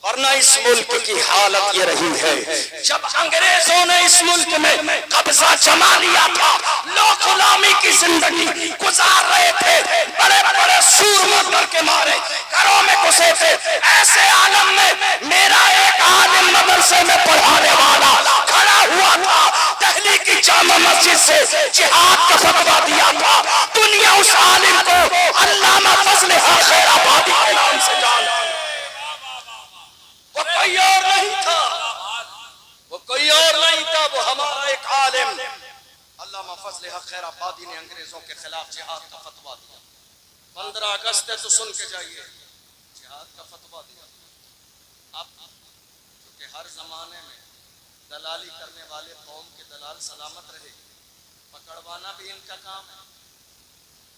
ورنہ اس ملک کی حالت یہ رہی ہے. جب انگریزوں نے اس ملک میں قبضہ جما لیا تھا، لوگ غلامی کی زندگی گزار رہے تھے، بڑے بڑے سورما کر کے مارے گھروں میں گھسے تھے. ایسے عالم میں میرا ایک عالم مدرسے میں پڑھانے والا کھڑا ہوا تھا، دہلی کی جامع مسجد سے جہاد کا فتویٰ دیا تھا. دنیا اس عالم کو علامہ فضل خیر آبادی کے نام سے جانتی. وہ کوئی اور نہیں تھا، وہ کوئی اور نہیں تھا، وہ ہمارا ایک عالم علامہ فضل خیر آبادی نے انگریزوں کے خلاف جہاد کا فتویٰ دیا. 15 اگست ہے تو سن کے جائیے، جہاد کا فتویٰ دیا. اب کیونکہ ہر زمانے میں دلالی کرنے والے قوم کے دلال سلامت رہے، پکڑوانا بھی ان کا کام ہے.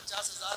50,000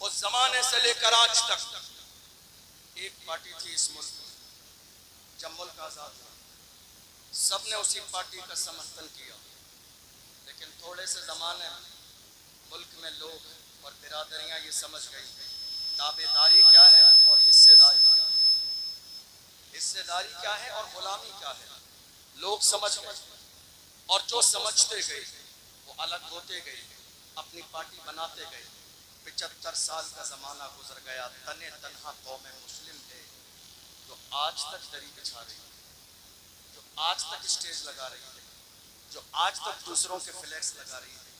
اس زمانے سے لے کر آج تک ایک پارٹی تھی اس ملک میں. جب ملک آزاد ہوا سب نے اسی پارٹی کا سمرتھن کیا، لیکن تھوڑے سے زمانے میں ملک میں لوگ اور برادریاں یہ سمجھ گئی تابع داری کیا ہے اور حصے داری کیا ہے، حصے داری کیا ہے اور غلامی کیا ہے. لوگ سمجھ گئے اور جو سمجھتے گئے وہ الگ ہوتے گئے، اپنی پارٹی بناتے گئے. 75 سال کا زمانہ گزر گیا، تنے تنہا قوم مسلم ہے جو آج تک دری بچھا رہی ہے، جو آج تک اسٹیج لگا رہی ہے، جو آج تک دوسروں کے فلیکس لگا رہی ہے،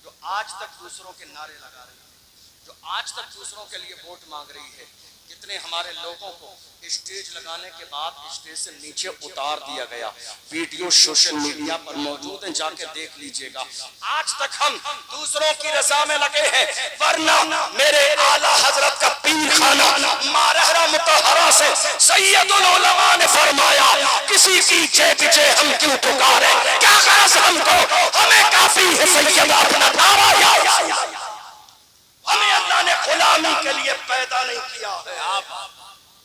جو آج تک دوسروں کے نعرے لگا رہی ہے، جو آج تک دوسروں کے لیے ووٹ مانگ رہی ہے. کتنے ہمارے لوگوں کو اسٹیج لگانے کے بعد اسٹیج سے نیچے اتار دیا گیا. ویڈیو سوشل میڈیا پر موجود ہیں، جا کے دیکھ لیجئے گا. آج تک ہم دوسروں کی رضا میں لگے ہیں، ورنہ میرے اعلیٰ حضرت کا پیر خانہ مارہرہ مطہرہ سے سید العلماء نے فرمایا کسی کی چے پیچھے ہم کیوں پکارے، کیا غرض ہم کو، ہمیں کافی ہے سید اپنا نعرہ یا. ہمیں اللہ نے غلامی کے لیے پیدا نہیں کیا ہے،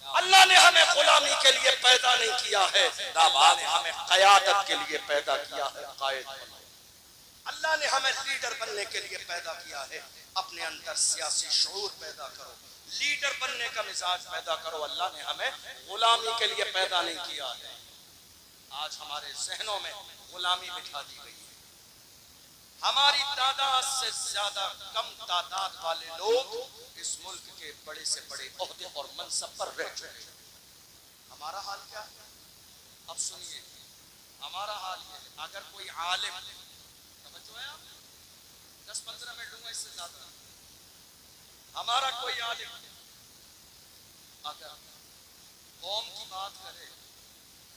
اللہ نے ہمیں غلامی کے لیے پیدا نہیں کیا ہے، اللہ نے ہمیں قیادت کے لیے پیدا کیا ہے. قائد اللہ نے ہمیں لیڈر بننے کے لیے پیدا کیا ہے. اپنے اندر سیاسی شعور پیدا کرو، لیڈر بننے کا مزاج پیدا کرو. اللہ نے ہمیں غلامی کے لیے پیدا نہیں کیا ہے. آج ہمارے ذہنوں میں غلامی بٹھا دی گئی ہے. ہماری تعداد سے زیادہ کم تعداد والے لوگ اس ملک کے بڑے سے بڑے عہدے اور منصب پر رہ چکے ہیں. ہمارا حال کیا ہے؟ اب سنیے، ہمارا حال یہ ہے اگر کوئی عالم، توجہ ہے آپ، 10-15 منٹ دوں گا، اس سے زیادہ. ہمارا کوئی عالم اگر قوم کی بات کرے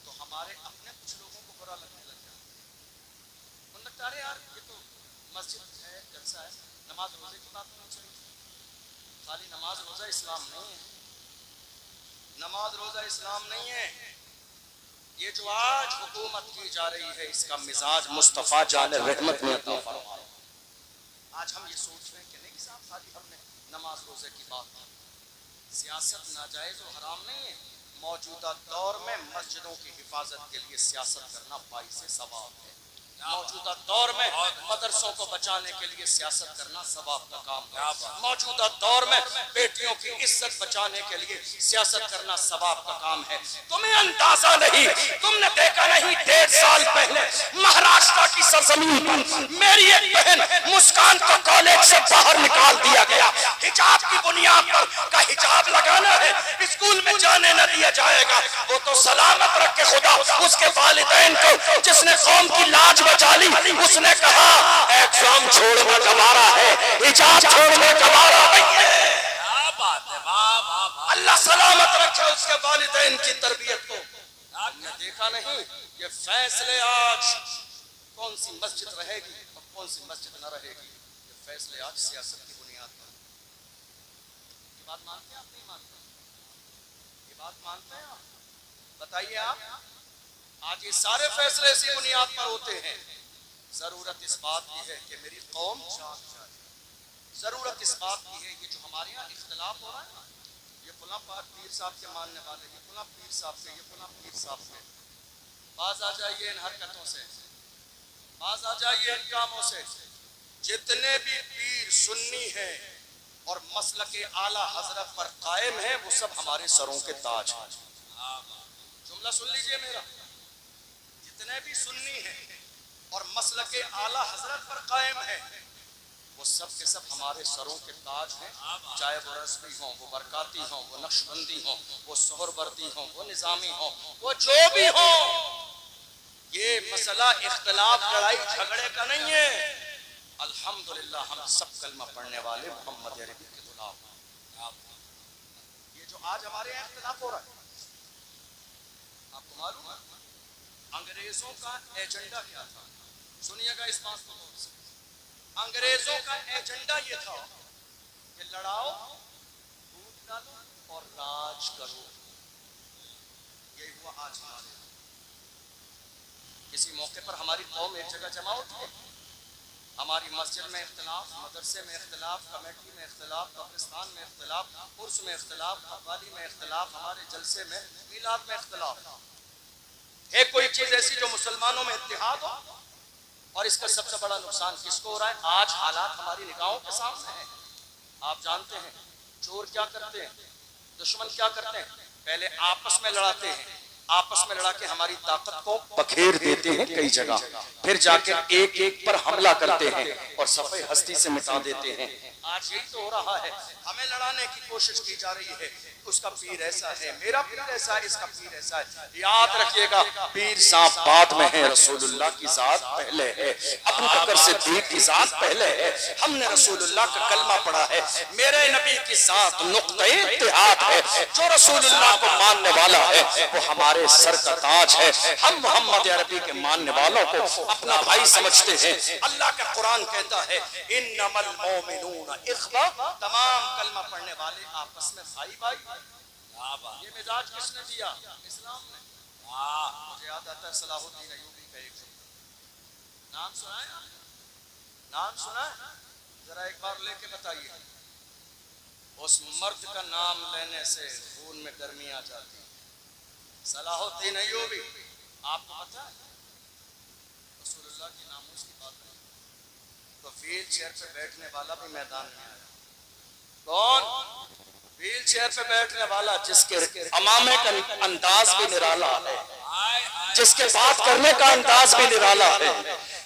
تو ہمارے اپنے کچھ لوگوں کو برا لگنے لگ جاتا ہے. ان لگتا ہے یار یہ تو مسجد ہے، جلسہ ہے، نماز روزے کی بات ہونا چاہیے. خالی نماز روزہ اسلام نہیں ہے، نماز روزہ اسلام نہیں ہے. یہ جو آج حکومت کی جا رہی ہے اس کا مزاج مصطفیٰ جان رحمت نے عطا فرمایا. آج ہم یہ سوچ رہے ہیں کہ نہیں صاحب خالی ہم نے نماز روزے کی بات کی. سیاست ناجائز و حرام نہیں ہے. موجودہ دور میں مسجدوں کی حفاظت کے لیے سیاست کرنا باعث ثواب ہے. موجودہ دور میں مدرسوں کو بچانے کے لیے سیاست کرنا ثواب کا کام ہے. موجودہ دور میں بیٹیوں کی عزت بچانے کے لیے سیاست کرنا ثواب کا کام ہے. تمہیں اندازہ نہیں، تم نے دیکھا نہیں 1.5 سال پہلے مہاراشٹر کی سرزمین پر میری ایک بہن مسکان کو کالج سے باہر نکال دیا گیا. حجاب کی بنیاد پر کا حجاب لگانا ہے، اسکول میں جانے نہ دیا جائے گا. وہ تو سلامت رکھ کے خدا اس کے والدین کو جس نے قوم کی لاج بچا لی، اس نے کہا ایگزام چھوڑنا گوارا ہے، حجاب چھوڑنا گوارا نہیں ہے. اللہ سلامت رکھے اس کے والدین کی تربیت کو. ہم نے دیکھا نہیں یہ فیصلے آج کون سی مسجد رہے گی اور کون سی مسجد نہ رہے گی، یہ فیصلے آج سیاست کی بنیاد پر. یہ بات مانتے ہیں آپ نہیں مانتے؟ یہ بات مانتے ہیں آپ؟ بتائیے آپ. آج یہ سارے فیصلے اسی بنیاد پر ہوتے ہیں. ضرورت اس بات کی ہے کہ میری قوم جاگ جائے. ضرورت اس بات کی ہے کہ جو ہمارے یہاں اختلاف ہو رہا ہے نا، یہ فلاں پیر صاحب کے ماننے والے، یہ فلاں پیر صاحب سے، یہ فلاں پیر صاحب سے، باز آ جائیے ان حرکتوں سے، باز آ جائیے ان کاموں سے. جتنے بھی پیر سنی ہیں اور مسلک اعلیٰ حضرت پر قائم ہیں وہ سب ہمارے سروں کے تاج ہیں. جملہ سن لیجئے میرا، جتنے بھی سنی ہیں اور مسلک اعلیٰ حضرت پر قائم ہیں وہ سب کے سب ہمارے سروں کے تاج ہیں. چاہے وہ رضوی ہوں، وہ برکاتی ہوں، وہ نقشبندی ہوں، وہ سہروردی ہوں، وہ نظامی ہوں، وہ جو بھی ہوں. یہ مسئلہ اختلاف لڑائی جھگڑے کا نہیں ہے. الحمدللہ ہم سب کلمہ پڑھنے والے محمد عربی کے غلام ہیں. یہ جو آج ہمارے یہاں اختلاف ہو رہا ہے، آپ کو معلوم ہے انگریزوں کا ایجنڈا کیا تھا؟ سنیے گا اس بات کو غور سے. انگریزوں کا ایجنڈا یہ تھا کہ لڑاؤ، لوٹ ڈالو اور راج کرو. یہی ہوا آج ہمارے کسی موقع پر ہماری قوم ایک جگہ جمع ہوتی ہے، ہماری مسجد میں اختلاف، مدرسے میں اختلاف، کمیٹی میں اختلاف، قبرستان میں اختلاف، عرس میں اختلاف، قوالی میں اختلاف، ہمارے جلسے میں، میلاد میں اختلاف ہے۔ کوئی چیز ایسی جو مسلمانوں میں اتحاد ہو، اور اس کا سب سے بڑا نقصان کس کو ہو رہا ہے؟ آج حالات ہماری نگاہوں کے سامنے ہیں۔ آپ جانتے ہیں چور کیا کرتے ہیں، دشمن کیا کرتے ہیں؟ پہلے آپس میں لڑاتے ہیں، آپس میں لڑا کے ہماری طاقت کو بکھیر دیتے ہیں کئی جگہ، پھر جا کے ایک ایک پر حملہ کرتے ہیں اور صفحہ ہستی سے مٹا دیتے ہیں۔ آج یہی تو ہو رہا ہے، ہمیں لڑانے کی کوشش کی جا رہی ہے۔ اس کا پیر ایسا ہے، میرا پیر ایسا ہے، اس کا پیر ایسا ہے۔ یاد رکھیے گا، پیر صاحب بعد میں ہے، رسول اللہ کی ذات پہلے ہے، ابو بکر صدیق کی ذات پہلے ہے۔ ہم نے رسول اللہ کا کلمہ پڑھا ہے، میرے نبی کی ذات نقطۂ اتحاد ہے۔ جو رسول اللہ کو ماننے والا ہے وہ ہمارے سر کا تاج ہے۔ ہم محمد عربی کے ماننے والوں کو اپنا بھائی سمجھتے ہیں۔ اللہ کا قرآن کہتا ہے انما المؤمنون اخوہ، تمام کلمہ پڑھنے والے آپس میں بھائی بھائی۔ یہ مزاج کس نے دیا؟ اسلام نے۔ مجھے یاد آتا ہے صلاح الدین ایوبی کا ایک جملہ، نام سنا ہے؟ نام سنا ہے؟ ذرا ایک بار لے کے بتائیے۔ اس مرد کا نام لینے سے خون میں گرمی آ جاتی ہے۔ صلاح الدین ایوبی، آپ کو پتا ہے رسول اللہ کی ناموس کی بات ہے تو ویل چیئر پہ بیٹھنے والا بھی میدان میں آیا۔ کون؟ ویل چیئر پہ بیٹھنے والا، جس کے امامے کا انداز بھی نرالا ہے، جس کے بات کرنے کا انداز بھی نرالا ہے،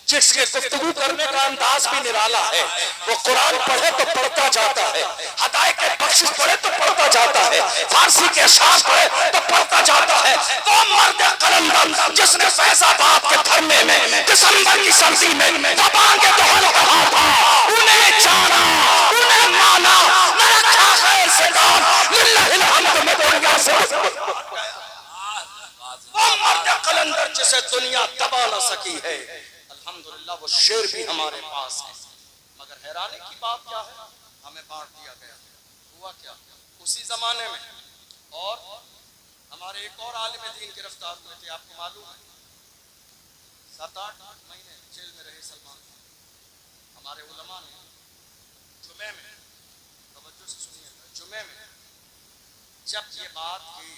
جس کے گفتگو کرنے کا انداز بھی نرالا ہے۔ وہ قرآن پڑھے تو پڑھتا جاتا ہے، ہدایت کے بخشش پڑھے تو پڑھتا جاتا ہے، فارسی کے اشعار پڑھے تو پڑھتا جاتا ہے۔ وہ مرد قلندر جس نے فیض آباد کے دھرنے میں دسمبر کی سردی میں دبانگے دہل کہا تھا، انہیں جانا، انہیں مانا، نہ رکھا خیر سے کام، للہ الحمد میں دنیا سے۔ وہ مرد قلندر جسے دنیا دبا نہ سکی ہے۔ الحمدللہ وہ شعر بھی ہمارے پاس ہے، مگر حیرانے کی بات کیا ہے، ہمیں بانٹ دیا گیا۔ ہوا کیا؟ اسی زمانے میں اور ہمارے ایک اور عالم دین گرفتار ہوئے تھے، آپ کو معلوم ہے، 7-8 مہینے جیل میں رہے سلمان خان۔ ہمارے علماء نے جمعے میں، توجہ سے سنیے گا، جمعے میں جب یہ بات کی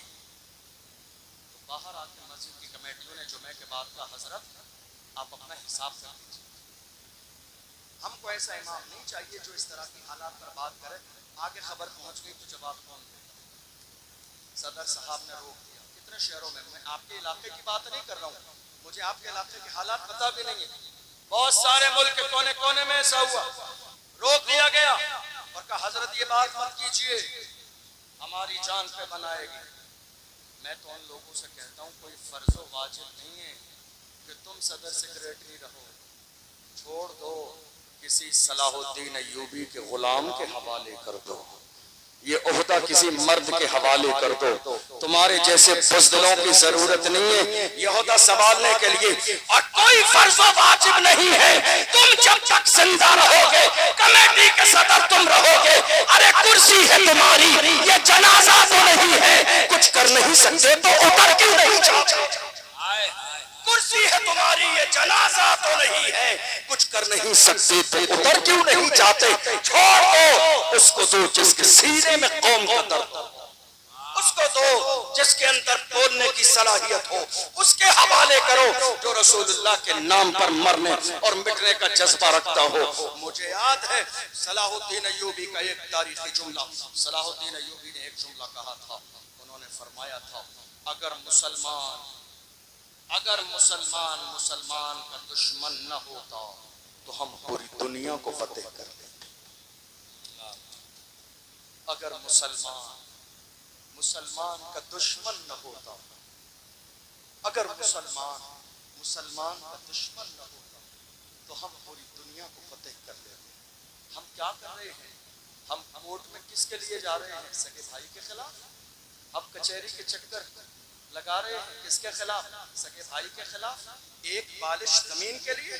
تو باہر آ کے مسجد کی کمیٹیوں نے جمعے کے بعد کا حضرت آپ اپنا حساب کر دیجیے، ہم کو ایسا امام نہیں چاہیے جو اس طرح کی حالات پر بات کرے، آگے خبر پہنچ گئی تو جواب کون دے گا؟ صدر صاحب نے روک دیا۔ کتنے شہروں میں آپ کے علاقے کی بات نہیں کر رہا ہوں، مجھے آپ کے علاقے کے حالات پتہ بھی نہیں ہے، بہت سارے ملک کے کونے کونے میں ایسا ہوا، روک دیا گیا اور کہا حضرت یہ بات مت کیجئے، ہماری جان پہ بنائے گی۔ میں تو ان لوگوں سے کہتا ہوں کوئی فرض و واجب نہیں ہے کہ تم صدر سیکریٹری رہو، چھوڑ دو، کسی صلاح الدین ایوبی کے غلام کے حوالے کر دو، یہ عہدہ کسی مرد کے حوالے کر دو، تمہارے جیسے بزدلوں کی ضرورت نہیں ہے یہ عہدہ سنبھالنے کے لیے، اور کوئی فرض و واجب نہیں ہے، تم جب تک زندہ رہو گے کمیٹی کے صدر تم رہو گے، ارے کرسی ہے تمہاری، یہ جنازہ تو نہیں ہے، کچھ کر نہیں سکتے تو اتر کیوں نہیں جاتے؟ کرسی ہے تمہاری، یہ جنازہ تو نہیں ہے، کچھ کر نہیں سکتے تو اتر کیوں نہیں جاتے؟ چھوڑ دو اس کو، دو جس کے سینے میں قوم کا درد ہو، اس کو دو جس کے اندر بولنے کی صلاحیت ہو، اس کے حوالے کرو جو رسول اللہ کے نام پر مرنے اور مٹنے کا جذبہ رکھتا ہو۔ مجھے یاد ہے صلاح الدین ایوبی کا ایک تاریخی جملہ، صلاح الدین ایوبی نے ایک جملہ کہا تھا، انہوں نے فرمایا تھا اگر مسلمان کا دشمن نہ ہوتا تو ہم پوری دنیا کو فتح کر لیتے۔ اگر مسلمان کا دشمن نہ ہوتا، اگر مسلمان کا دشمن نہ ہوتا تو ہم پوری دنیا کو فتح کر لیتے۔ ہم کیا کر رہے ہیں؟ ہم کورٹ میں کس کے لیے جا رہے ہیں؟ سگے بھائی کے خلاف۔ اب کچہری کے چکر لگا رہے ہیں کس کے خلاف؟ سگے بھائی کے خلاف، ایک بالش زمین کے لیے،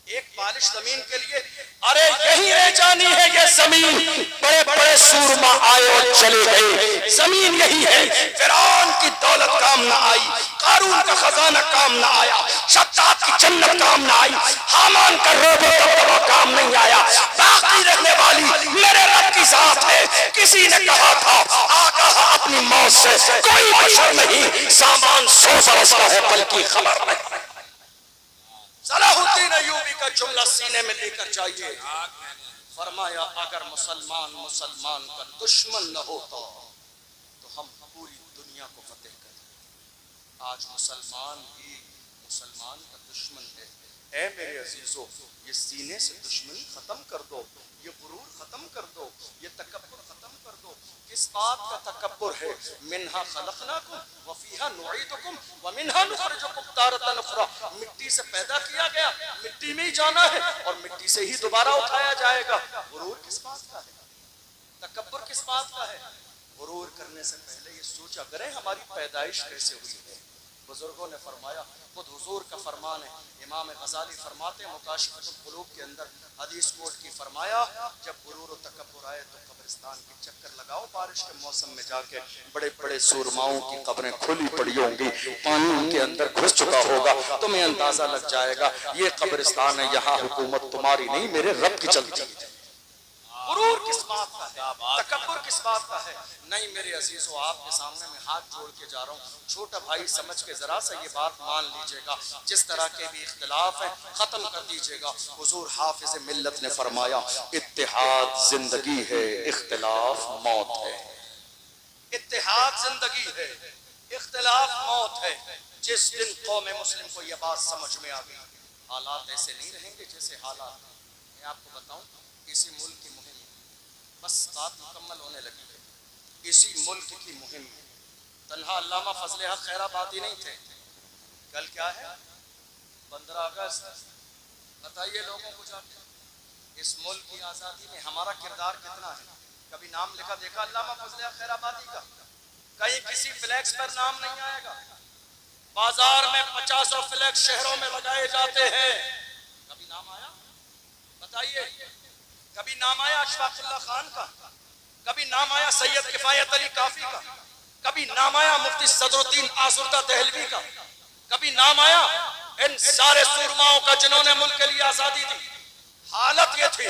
ایک بالش زمین کے لیے۔ ارے یہی رہ جانی ہے یہ زمین، بڑے بڑے سورما آئے اور چلے گئے. زمین یہی ہے. فرعون کی دولت کام نہ آئی, قارون کا خزانہ کام نہ آیا, شداد کی جنت کام نہ آئی, حامان کا روبو دبدبہ کام نہیں آیا. باقی رہنے والی میرے رب کی ذات ہے. کسی نے کہا تھا آگاہ اپنی موت سے کوئی بشر نہیں, سامان 100 برس کا ہے بلکہ خبر نہیں. صلاح الدین ایوبی کا جملہ سینے میں لے کر جائیے. فرمایا اگر مسلمان کا دشمن نہ ہوتا تو ہم پوری دنیا کو فتح کرتے. آج مسلمان ہی مسلمان کا دشمن ہے. اے میرے عزیزو, یہ سینے سے دشمنی ختم کر دو, یہ غرور ختم کر دو, یہ تکبر ختم کر دو. کس بات کا تکبر ہے؟ منہا خلقناکم وفیہا نعیدکم ومنہا نخرجکم تارۃ اخری. مٹی سے پیدا کیا گیا, مٹی میں ہی جانا ہے اور مٹی سے ہی دوبارہ اٹھایا جائے گا. غرور کس بات کا ہے؟ تکبر کس بات کا ہے؟ غرور کرنے سے پہلے یہ سوچا کریں ہماری پیدائش کیسے ہوئی ہے. بزرگوں نے فرمایا, خود حضور کا فرمان ہے. امام غزالی فرماتے ہیں مکاشفۃ القلوب کے اندر حدیث کوٹ کی, فرمایا جب غرور و تکبر آئے تو قبرستان کے چکر لگاؤ. بارش کے موسم میں جا کے بڑے بڑے سورماؤں کی قبریں کھلی پڑی ہوں گی, پانی ان کے اندر گھس چکا ہوگا, تمہیں اندازہ لگ جائے گا یہ قبرستان ہے, یہاں حکومت تمہاری نہیں میرے رب کی چلتی ہے. غرور کس بات کا ہے؟ تکبر کس بات کا ہے؟ نہیں میرے عزیزو, آپ کے سامنے میں ہاتھ جوڑ کے جا رہا ہوں, چھوٹا بھائی سمجھ کے ذرا سا یہ بات مان لیجئے گا. جس طرح کے بھی اختلاف ہیں ختم کر دیجئے گا. حضور حافظ ملت نے فرمایا اتحاد زندگی ہے, اختلاف موت ہے. اتحاد زندگی ہے, اختلاف موت ہے. جس دن قوم مسلم کو یہ بات سمجھ میں آ گئی, حالات ایسے نہیں رہیں گے جیسے حالات. میں آپ کو بتاؤں, اسی ملک کی مہم بس بات مکمل ہونے لگی ہے. اسی ملک کی مہم تنہا علامہ فضل حق خیر آبادی نہیں تھے. کل کیا ہے؟ 15 اگست. بتائیے لوگوں کو جا کے اس ملک کی آزادی میں ہمارا کردار کتنا ہے؟ کبھی نام لکھا دیکھا علامہ فضل حق خیر آبادی کا؟ کہیں کسی فلیکس پر نام نہیں آئے گا. بازار میں 50 فلیکس شہروں میں لگائے جاتے ہیں, کبھی نام آیا؟ بتائیے. کبھی نام آیا اشفاق اللہ خان کا؟ کبھی نام آیا سید کفایت علی کافی کا؟ کبھی نام آیا مفتی صدر الدین آزردہ دہلوی کا؟ کبھی نام آیا ان سارے سورماؤں کا جنہوں نے ملک کے لیے آزادی دی؟ حالت یہ تھی,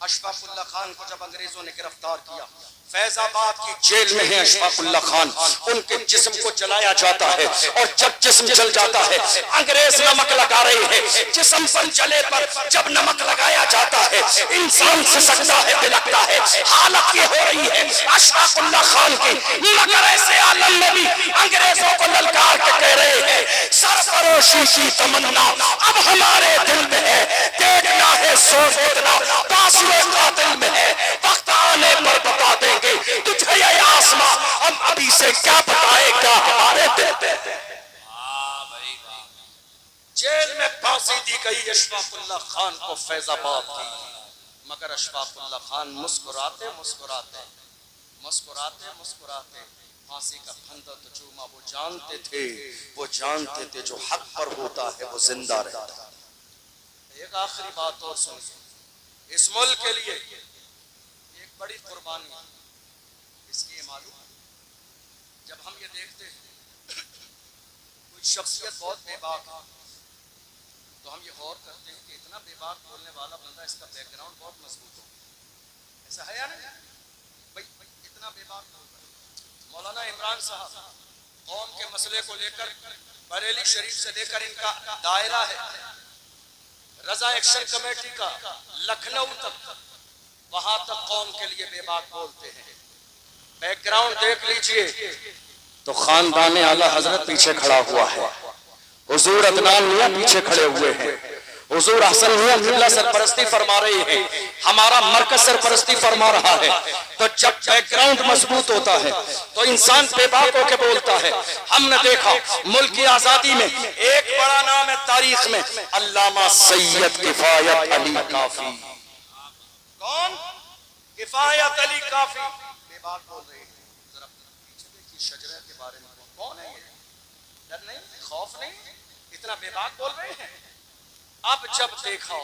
اشفاق اللہ خان کو جب انگریزوں نے گرفتار کیا, فیض آباد کی جیل میں ہیں اشفاق اللہ خان, ان کے جسم کو جلایا جاتا ہے, اور جب جسم جل جاتا ہے انگریز نمک لگا رہے ہیں. جسم پر جلے پر جب نمک لگایا جاتا ہے انسان سے سکتا ہے, بلکتا ہے. حالت یہ ہو رہی ہے اشفاق اللہ خان کی, مگر ایسے عالم میں بھی انگریزوں کو للکار کے کہہ رہے ہیں سرفروشی کی تمنا اب ہمارے دل میں ہے, دیکھنا ہے سوچ اتنا بازو قاتل میں ہے, وقت آنے پر بتا دیں تجھے یہ آسماں ہم ابھی سے کیا بتائے گا ہمارے دل پہ. جیل میں پھانسی دی گئی اشفاق اللہ خان کو فیض آباد کی, مگر اشفاق اللہ خان مسکراتے مسکراتے مسکراتے مسکراتے پھانسی کا پھندا تو چوما. وہ جانتے تھے جو حق پر ہوتا ہے وہ زندہ رہتا ہے. ایک آخری بات اور سنیے, اس ملک کے لیے ایک بڑی قربانی ہے. اس لیے معلوم جب ہم یہ دیکھتے ہیں کوئی شخصیت بہت بے باک ہے تو ہم یہ غور کرتے ہیں کہ اتنا بے باک بولنے والا بندہ, اس کا بیک گراؤنڈ بہت مضبوط ہو. ایسا ہے یا نہیں بھائی؟ اتنا بے باک بولتا. مولانا عمران صاحب قوم کے مسئلے کو لے کر بریلی شریف سے لے کر ان کا دائرہ ہے رضا ایکشن کمیٹی کا لکھنؤ تک, وہاں تک قوم کے لیے بے باک بولتے ہیں. بیک گراؤنڈ دیکھ لیجئے تو خاندان اعلیٰ حضرت پیچھے کھڑا ہوا ہے, حضور عدنان میاں پیچھے کھڑے ہوئے ہیں, حضور حسن میاں قبلہ سرپرستی فرما رہے ہیں, ہمارا مرکز سرپرستی فرما رہا ہے. تو جب بیک گراؤنڈ مضبوط ہوتا ہے تو انسان بے باک ہو کے بولتا ہے. ہم نے دیکھا ملک کی آزادی میں ایک بڑا نام ہے تاریخ میں, علامہ سید کفایت علی کافی. کون؟ کفایت علی کافی. بے باک بول رہے ہیں. ذرا پیچھے دیکھیے شجرہ کے بارے میں, کون ہے یہ؟ ڈر نہیں, خوف نہیں, اتنا بے باک بول رہے ہیں. اب جب دیکھا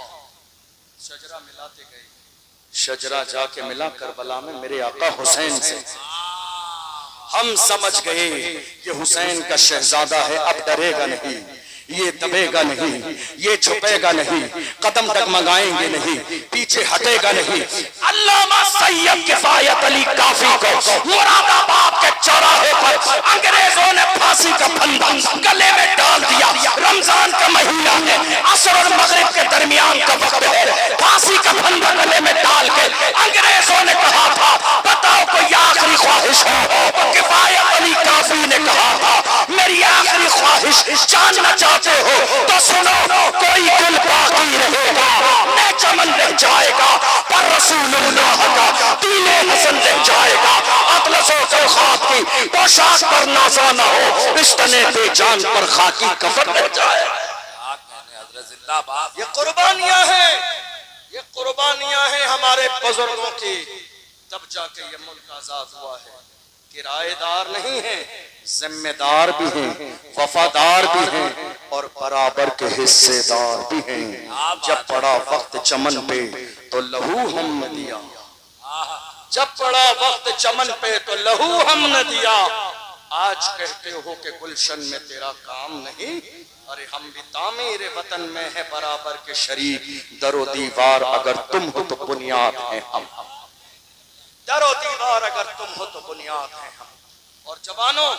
شجرہ ملاتے گئے, شجرہ جا کے ملا کربلا میں میرے آقا حسین سے، ہم سمجھ گئے یہ حسین کا شہزادہ ہے، اب ڈرے گا نہیں، یہ دبے گا نہیں، یہ چھپے گا نہیں، قدم ڈگمگائیں گے نہیں، پیچھے ہٹے گا نہیں۔ علامہ سید کفایت علی کافی کو مراد آباد کے چوراہے پر انگریزوں نے پھانسی کا پھندا گلے میں ڈال دیا۔ رمضان کا مہینہ ہے، عصر اور مغرب کے درمیان کا وقت ہے، پھانسی کا پھندا گلے میں ڈال کے انگریزوں نے کہا تھا بتاؤ کوئی آخری خواہش ہو، تو کفایت علی کافی نے کہا تھا میری آخری خواہش جاننا چاہتے ہو تو سنو، کوئی گل باقی رہے گا، میں چمن رہ جائے گا، پر رسول اللہ کا دین حسن رہ جائے گا۔ اطلس و سوخات کی پوشاک پر نازا نہ ہو، اس تنے پہ جان پر خاکی کفن رہ جائے۔ یہ قربانیاں ہیں، یہ قربانیاں ہیں ہمارے بزرگوں کی، تب جا کے یہ ملک آزاد ہوا ہے۔ کرایہ دار نہیں ہیں، ذمہ دار بھی ہیں، وفادار بھی ہیں، اور برابر کے حصے دار بھی ہیں۔ جب پڑا وقت چمن پہ تو لہو ہم نے دیا، جب پڑا وقت چمن پہ تو لہو ہم نے دیا۔ آج کہتے ہو کہ گلشن میں تیرا کام نہیں، ارے ہم بھی تعمیر وطن میں ہے برابر کے شریک۔ در و دیوار اگر تم ہو تو بنیاد ہیں ہم، در و دیوار اگر تم ہو تو بنیاد ہیں ہم۔ اور جوانوں،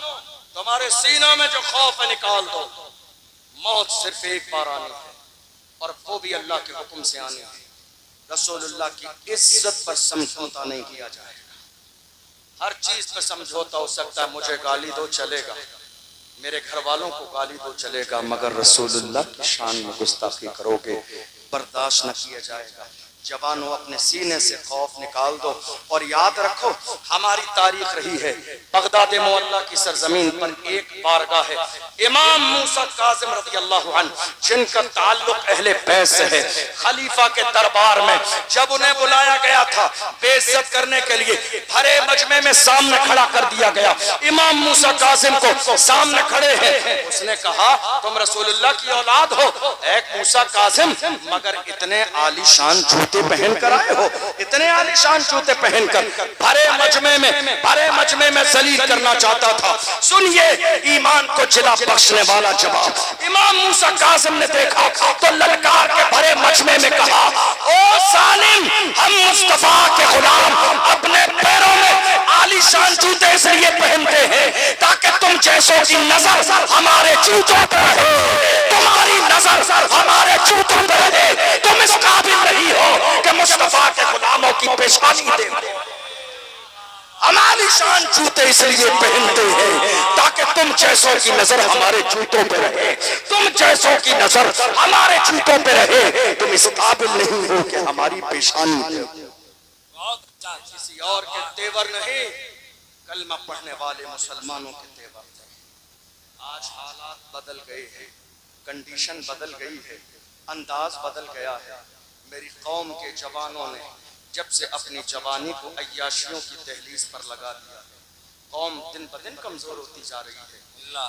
تمہارے سینوں میں جو خوف ہے نکال دو، موت صرف ایک بار آنی ہے، اور وہ بھی اللہ کے حکم سے آنی ہے۔ رسول اللہ کی عزت پر سمجھوتا نہیں کیا جائے گا، ہر چیز پر سمجھوتا ہو سکتا ہے، مجھے گالی دو چلے گا، میرے گھر والوں کو گالی دو چلے گا، مگر رسول اللہ کی شان میں گستاخی کرو گے برداشت نہ کیا جائے گا۔ جوانوں، اپنے سینے سے خوف نکال دو، اور یاد رکھو ہماری تاریخ رہی ہے، بغداد معلیٰ کی سرزمین پر ایک بارگاہ ہے، امام موسیٰ کاظم رضی اللہ عنہ، جن کا تعلق اہل بیت سے ہے۔ خلیفہ کے دربار میں جب انہیں بلایا گیا تھا بے عزت کرنے کے لیے، بھرے مجمع میں سامنے کھڑا کر دیا گیا، امام موسیٰ کاظم کو سامنے کھڑے ہیں۔ اس نے کہا تم رسول اللہ کی اولاد ہو اے موسیٰ کاظم، مگر اتنے عالی شان جوتے پہن کر آئے ہو، اتنے عالی شان جوتے پہن کر بھرے مجمع میں ذلیل کرنا چاہتا تھا۔ سنیے ایمان کو جلا بخشنے والا جواب۔ امام موسیٰ کاظم نے دیکھا تو للکار کے بھرے مجمع میں کہا او ظالم، ہم مصطفیٰ کے غلام اپنے پیروں میں عالی شان جوتے اس لیے پہنتے ہیں تاکہ تم جیسوں کی نظر ہمارے جوتوں پر رہے، تمہاری نظر ہمارے جوتوں پر رہے، تم اس قابل نہیں ہو کہ مصطفیٰ کے غلاموں کی پیشانی دے۔ ہم عالی شان جوتے اس لیے پہنتے ہیں تاکہ تم جیسوں کی نظر ہمارے جوتوں پہ رہے، تم جیسوں کی نظر ہمارے جوتوں پہ رہے، تم اس قابل نہیں ہو کہ ہماری پیشانی دے۔ کسی اور کے تیور نہیں، کلمہ پڑھنے والے مسلمانوں کے تیور تھے۔ آج حالات بدل گئے ہیں، کنڈیشن بدل گئی ہے، انداز بدل گیا ہے۔ میری قوم کے جوانوں نے جب سے اپنی جوانی کو عیاشیوں کی دہلیز پر لگا دیا، قوم دن بدن کمزور ہوتی جا رہی ہے۔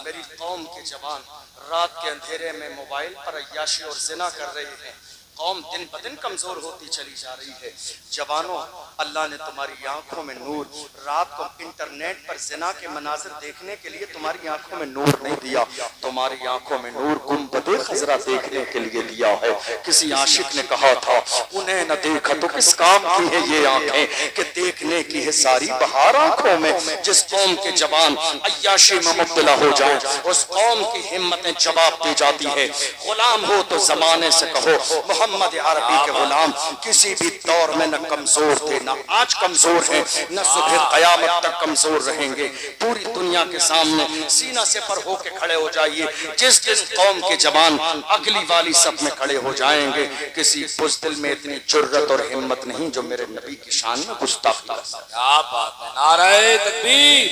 میری قوم کے جوان رات کے اندھیرے میں موبائل پر عیاشی اور زنا کر رہے ہیں، قوم دن بدن کمزور ہوتی چلی جا رہی ہے۔ جوانوں، اللہ نے تمہاری آنکھوں میں نور، رات کو انٹرنیٹ پر زنا کے مناظر دیکھنے کے لیے تمہاری آنکھوں میں نور نہیں دیا، تمہاری آنکھوں میں نور گنبد خضرا دیکھنے کے لیے دیا ہے۔ کسی عاشق نے کہا تھا انہیں نہ دیکھا تو کس کام کی ہے یہ آنکھیں کہ دیکھنے کی ہے ساری بہار آنکھوں میں۔ جس قوم کے جوان عیاشی میں مبتلا ہو جائیں اس قوم کی ہمتیں جواب دی جاتی ہے۔ غلام ہو تو زمانے سے کہو محمد عربی کے غلام کسی بھی دور میں نہ کمزور تھے، نہ آج کمزور ہیں، نہ صبح قیامت تک کمزور رہیں گے۔ پوری دنیا کے سامنے سینہ سے پر ہو کے کھڑے ہو جائیے، جس قوم کے جوان اگلی والی صف میں کھڑے ہو جائیں گے، کسی بزدل میں اتنی جرت اور ہمت نہیں جو میرے نبی کی شان میں گستاخی کر سکے۔ کیا بات ہے! نعرہ تکبیر،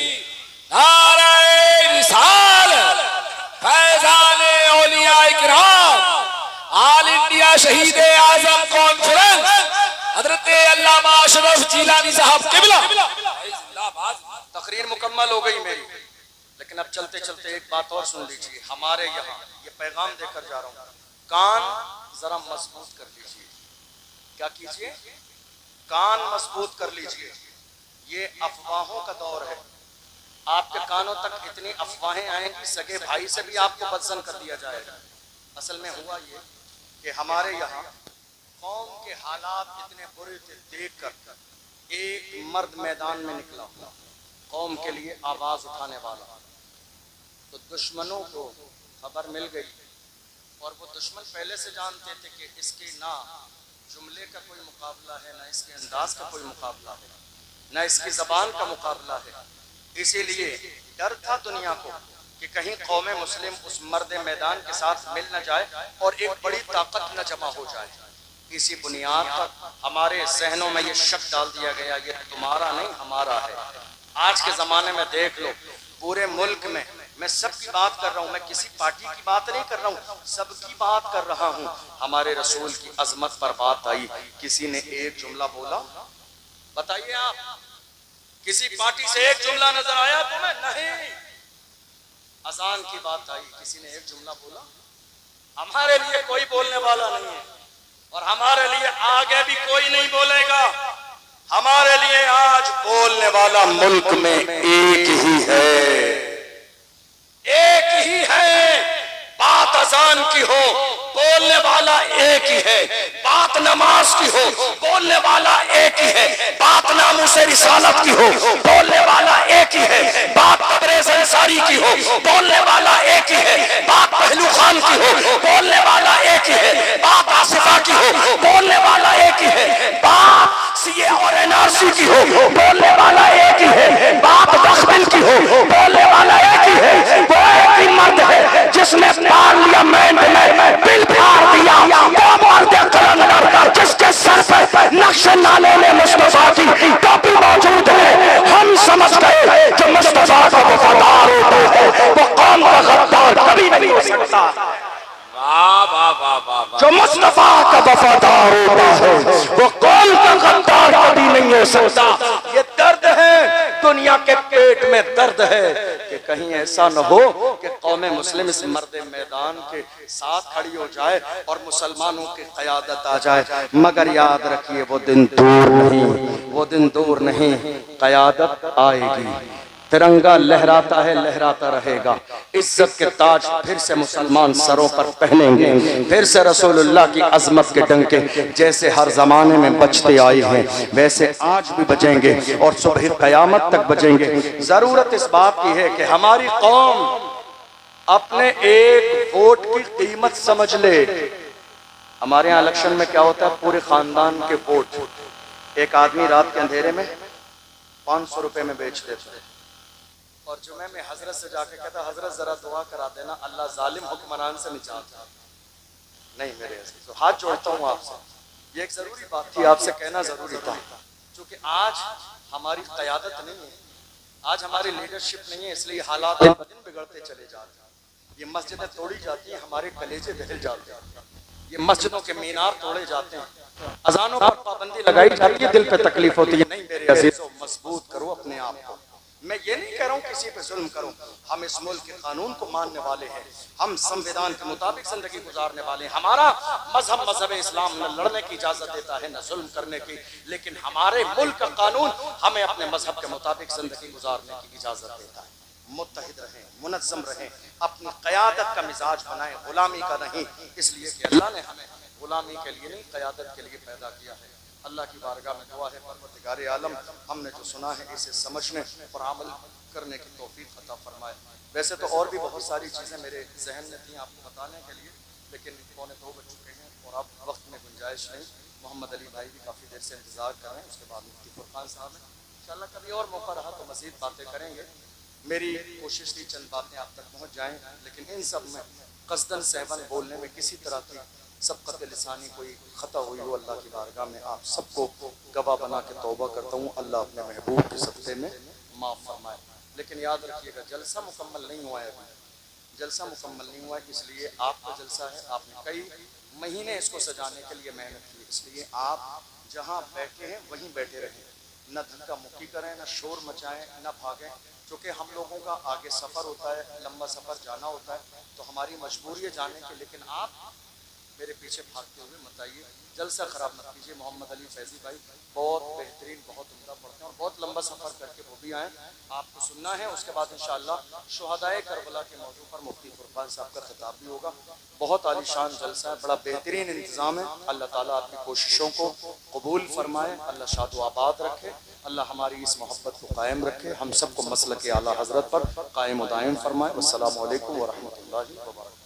نعرہ رسالت، فیضان اولیاء کرام، آل انڈیا شہید اعظم کانفرنس حضرت علامہ اشرف جیلانی صاحب قبلہ۔ تقریر مکمل ہو گئی میری، لیکن اب چلتے چلتے ایک بات اور سن لیجیے۔ ہمارے یہاں یہ پیغام دے کر جا رہا ہوں، کان ذرا مضبوط کر لیجیے۔ کیا کیجیے؟ کان مضبوط کر لیجئے، یہ افواہوں کا دور ہے۔ آپ کے کانوں تک اتنی افواہیں آئیں کہ سگے بھائی سے بھی آپ کو بدزن کر دیا جائے گا۔ اصل میں ہوا یہ کہ ہمارے یہاں قوم کے حالات اتنے برے تھے، دیکھ کر ایک مرد میدان میں نکلا قوم کے لیے آواز اٹھانے والا، تو دشمنوں کو خبر مل گئی، اور وہ دشمن پہلے سے جانتے تھے کہ اس کے نہ جملے کا کوئی مقابلہ ہے، نہ اس کے انداز کا کوئی مقابلہ ہے، نہ اس کی زبان کا مقابلہ ہے۔ اسی لیے ڈر تھا دنیا کو کہ کہیں قوم مسلم اس مرد میدان کے ساتھ مل نہ جائے اور ایک بڑی طاقت نہ جمع ہو جائے۔ اسی بنیاد پر ہمارے ذہنوں میں یہ شک ڈال دیا گیا، یہ تمہارا نہیں ہمارا ہے۔ آج کے زمانے میں دیکھ لو، پورے ملک میں سب کی بات کر رہا ہوں، میں کسی پارٹی کی بات نہیں کر رہا ہوں، سب کی بات کر رہا ہوں۔ ہمارے رسول کی عظمت پر بات آئی، کسی نے ایک جملہ بولا؟ بتائیے آپ، کسی پارٹی سے ایک جملہ نظر آیا تمہیں؟ نہیں۔ اذان کی بات آئی، کسی نے ایک جملہ بولا؟ ہمارے لیے کوئی بولنے والا نہیں ہے، اور ہمارے لیے آگے بھی کوئی نہیں بولے گا۔ ہمارے لیے آج بولنے والا ملک میں ایک ہی ہے، ایک ہی ہے۔ بات اذان کی ہو، بولنے والا ایک ہی ہے۔ بات نماز کی ہو، بولنے والا ایک ہی ہے۔ بات ناموس رسالت کی ہو، بولنے والا ایک ہی ہے۔ بات تبریز انصاری کی ہو، بولنے والا ایک ہی ہے۔ بات پہلو خان کی ہو، بولنے والا ایک ہی ہے۔ بات آصفہ کی ہو، بولنے والا ایک ہی ہے۔ بات سی اے اور این آر سی کی ہو، بولنے والا ایک ہی ہے۔ بات بخبل کی ہو، بولنے والا ایک ہی ہے۔ وہ ایک ہی مرد ہے جس نے پارلیمنٹ میں بل پھاڑ دیا، وہ مرد قلندر جس کے سر پر نقش نالے میں مصطفیٰ کی ٹوپی موجود ہے۔ ہم سمجھ گئے جو مصطفیٰ کا وفادار ہوتا ہے وہ قوم کا غدار کبھی نہیں ہو سکتا۔ جو مصطفیٰ کا وفادار ہوتا ہے وہ قوم کا غدار کبھی نہیں ہو سکتا۔ یہ درد ہے، دنیا کے پیٹ میں درد ہے کہ کہیں ایسا نہ ہو کہ قوم مسلم اس مرد میدان کے ساتھ کھڑی ہو جائے اور مسلمانوں کی قیادت آ جائے۔ مگر یاد رکھیے وہ دن دور نہیں، وہ دن دور نہیں، قیادت آئے گی۔ ترنگا لہراتا ہے، لہراتا رہے گا۔ عزت کے تاج پھر سے مسلمان سروں پر پہنیں گے، پھر سے رسول اللہ کی عظمت کے ڈنکے جیسے ہر زمانے میں بجتے آئے ہیں ویسے آج بھی بجیں گے اور صبح قیامت تک بجیں گے۔ ضرورت اس بات کی ہے کہ ہماری قوم اپنے ایک ووٹ کی قیمت سمجھ لے۔ ہمارے ہاں الیکشن میں کیا ہوتا ہے؟ پورے خاندان کے ووٹ ایک آدمی رات کے اندھیرے میں 500 روپے میں بیچ دیتا ہے، اور جمعہ میں حضرت سے جا کے کہتا حضرت ذرا دعا کرا دینا اللہ ظالم حکمران سے نجات۔ نہیں میرے عزیز، ہاتھ جوڑتا ہوں آپ سے، یہ ایک ضروری بات تھی، آپ سے کہنا ضروری تھا، چونکہ آج ہماری قیادت نہیں ہے، آج ہماری لیڈرشپ نہیں ہے، اس لیے حالات دن بگڑتے چلے جاتے ہیں۔ یہ مسجدیں توڑی جاتی ہیں، ہمارے کلیجے دہل جاتے ہیں، یہ مسجدوں کے مینار توڑے جاتے ہیں، اذانوں پر پابندی لگائی جاتی ہے، دل پہ تکلیف ہوتی ہے۔ نہیں میرے عزیزو، مضبوط کرو اپنے آپ کو۔ میں یہ نہیں کہہ رہا ہوں کسی پہ ظلم کروں، ہم اس ملک کے قانون کو ماننے والے ہیں، ہم سمویدان کے مطابق زندگی گزارنے والے ہیں، ہمارا مذہب اسلام نہ لڑنے کی اجازت دیتا ہے نہ ظلم کرنے کی، لیکن ہمارے ملک کا قانون ہمیں اپنے مذہب کے مطابق زندگی گزارنے کی اجازت دیتا ہے۔ متحد رہیں، منظم رہیں، اپنی قیادت کا مزاج بنائیں، غلامی کا نہیں، اس لیے کہ اللہ نے ہمیں غلامی کے لیے نہیں قیادت کے لیے پیدا کیا ہے۔ اللہ کی بارگاہ میں دعا ہے پروردگار عالم ہم نے جو سنا ہے اسے سمجھنے اور عمل کرنے کی توفیق عطا فرمائے۔ ویسے تو اور بھی بہت ساری چیزیں میرے ذہن میں تھیں آپ کو بتانے کے لیے، لیکن 1:45 بج چکے ہیں اور اب وقت میں گنجائش نہیں۔ محمد علی بھائی بھی کافی دیر سے انتظار کر رہے ہیں، اس کے بعد مفتی فرقان صاحب ہیں، انشاءاللہ کبھی اور موقع رہا تو مزید باتیں کریں گے۔ میری کوشش تھی چند باتیں آپ تک پہنچ جائیں، لیکن ان سب میں قصداً سہواً بولنے میں کسی طرح کی سبقت لسانی کوئی خطا ہوئی ہو، اللہ کی بارگاہ میں آپ سب کو گواہ بنا کے توبہ کرتا ہوں، اللہ اپنے محبوب کے صدقے میں معاف فرمائے۔ لیکن یاد رکھیے گا جلسہ مکمل نہیں ہوا ہے، ابھی جلسہ مکمل نہیں ہوا ہے، اس لیے آپ کا جلسہ ہے، آپ نے کئی مہینے اس کو سجانے کے لیے محنت کی، اس لیے آپ جہاں بیٹھے ہیں وہیں بیٹھے رہیں، نہ دھکا مکی کریں، نہ شور مچائیں، نہ بھاگیں، چونکہ ہم لوگوں کا آگے سفر ہوتا ہے، لمبا سفر جانا ہوتا ہے، تو ہماری مجبوری ہے جانے کی، لیکن آپ میرے پیچھے بھاگتے ہوئے مت آئیے، جلسہ خراب مت کیجیے۔ محمد علی فیضی بھائی بہت بہترین، بہت عمدہ پڑھتے ہیں اور بہت لمبا سفر کر کے وہ بھی آئیں، آپ کو سننا ہے۔ اس کے بعد انشاءاللہ شہدائے کربلا کے موضوع پر مفتی فرقان صاحب کا خطاب بھی ہوگا۔ بہت عالی شان جلسہ ہے، بڑا بہترین انتظام ہے۔ اللہ تعالیٰ آپ کی کوششوں کو قبول فرمائے، اللہ شاد و آباد رکھے، اللہ ہماری اس محبت کو قائم رکھے، ہم سب کو مسلک اعلیٰ حضرت پر قائم و دائم فرمائے۔ والسلام علیکم ورحمۃ اللہ وبرکاتہ۔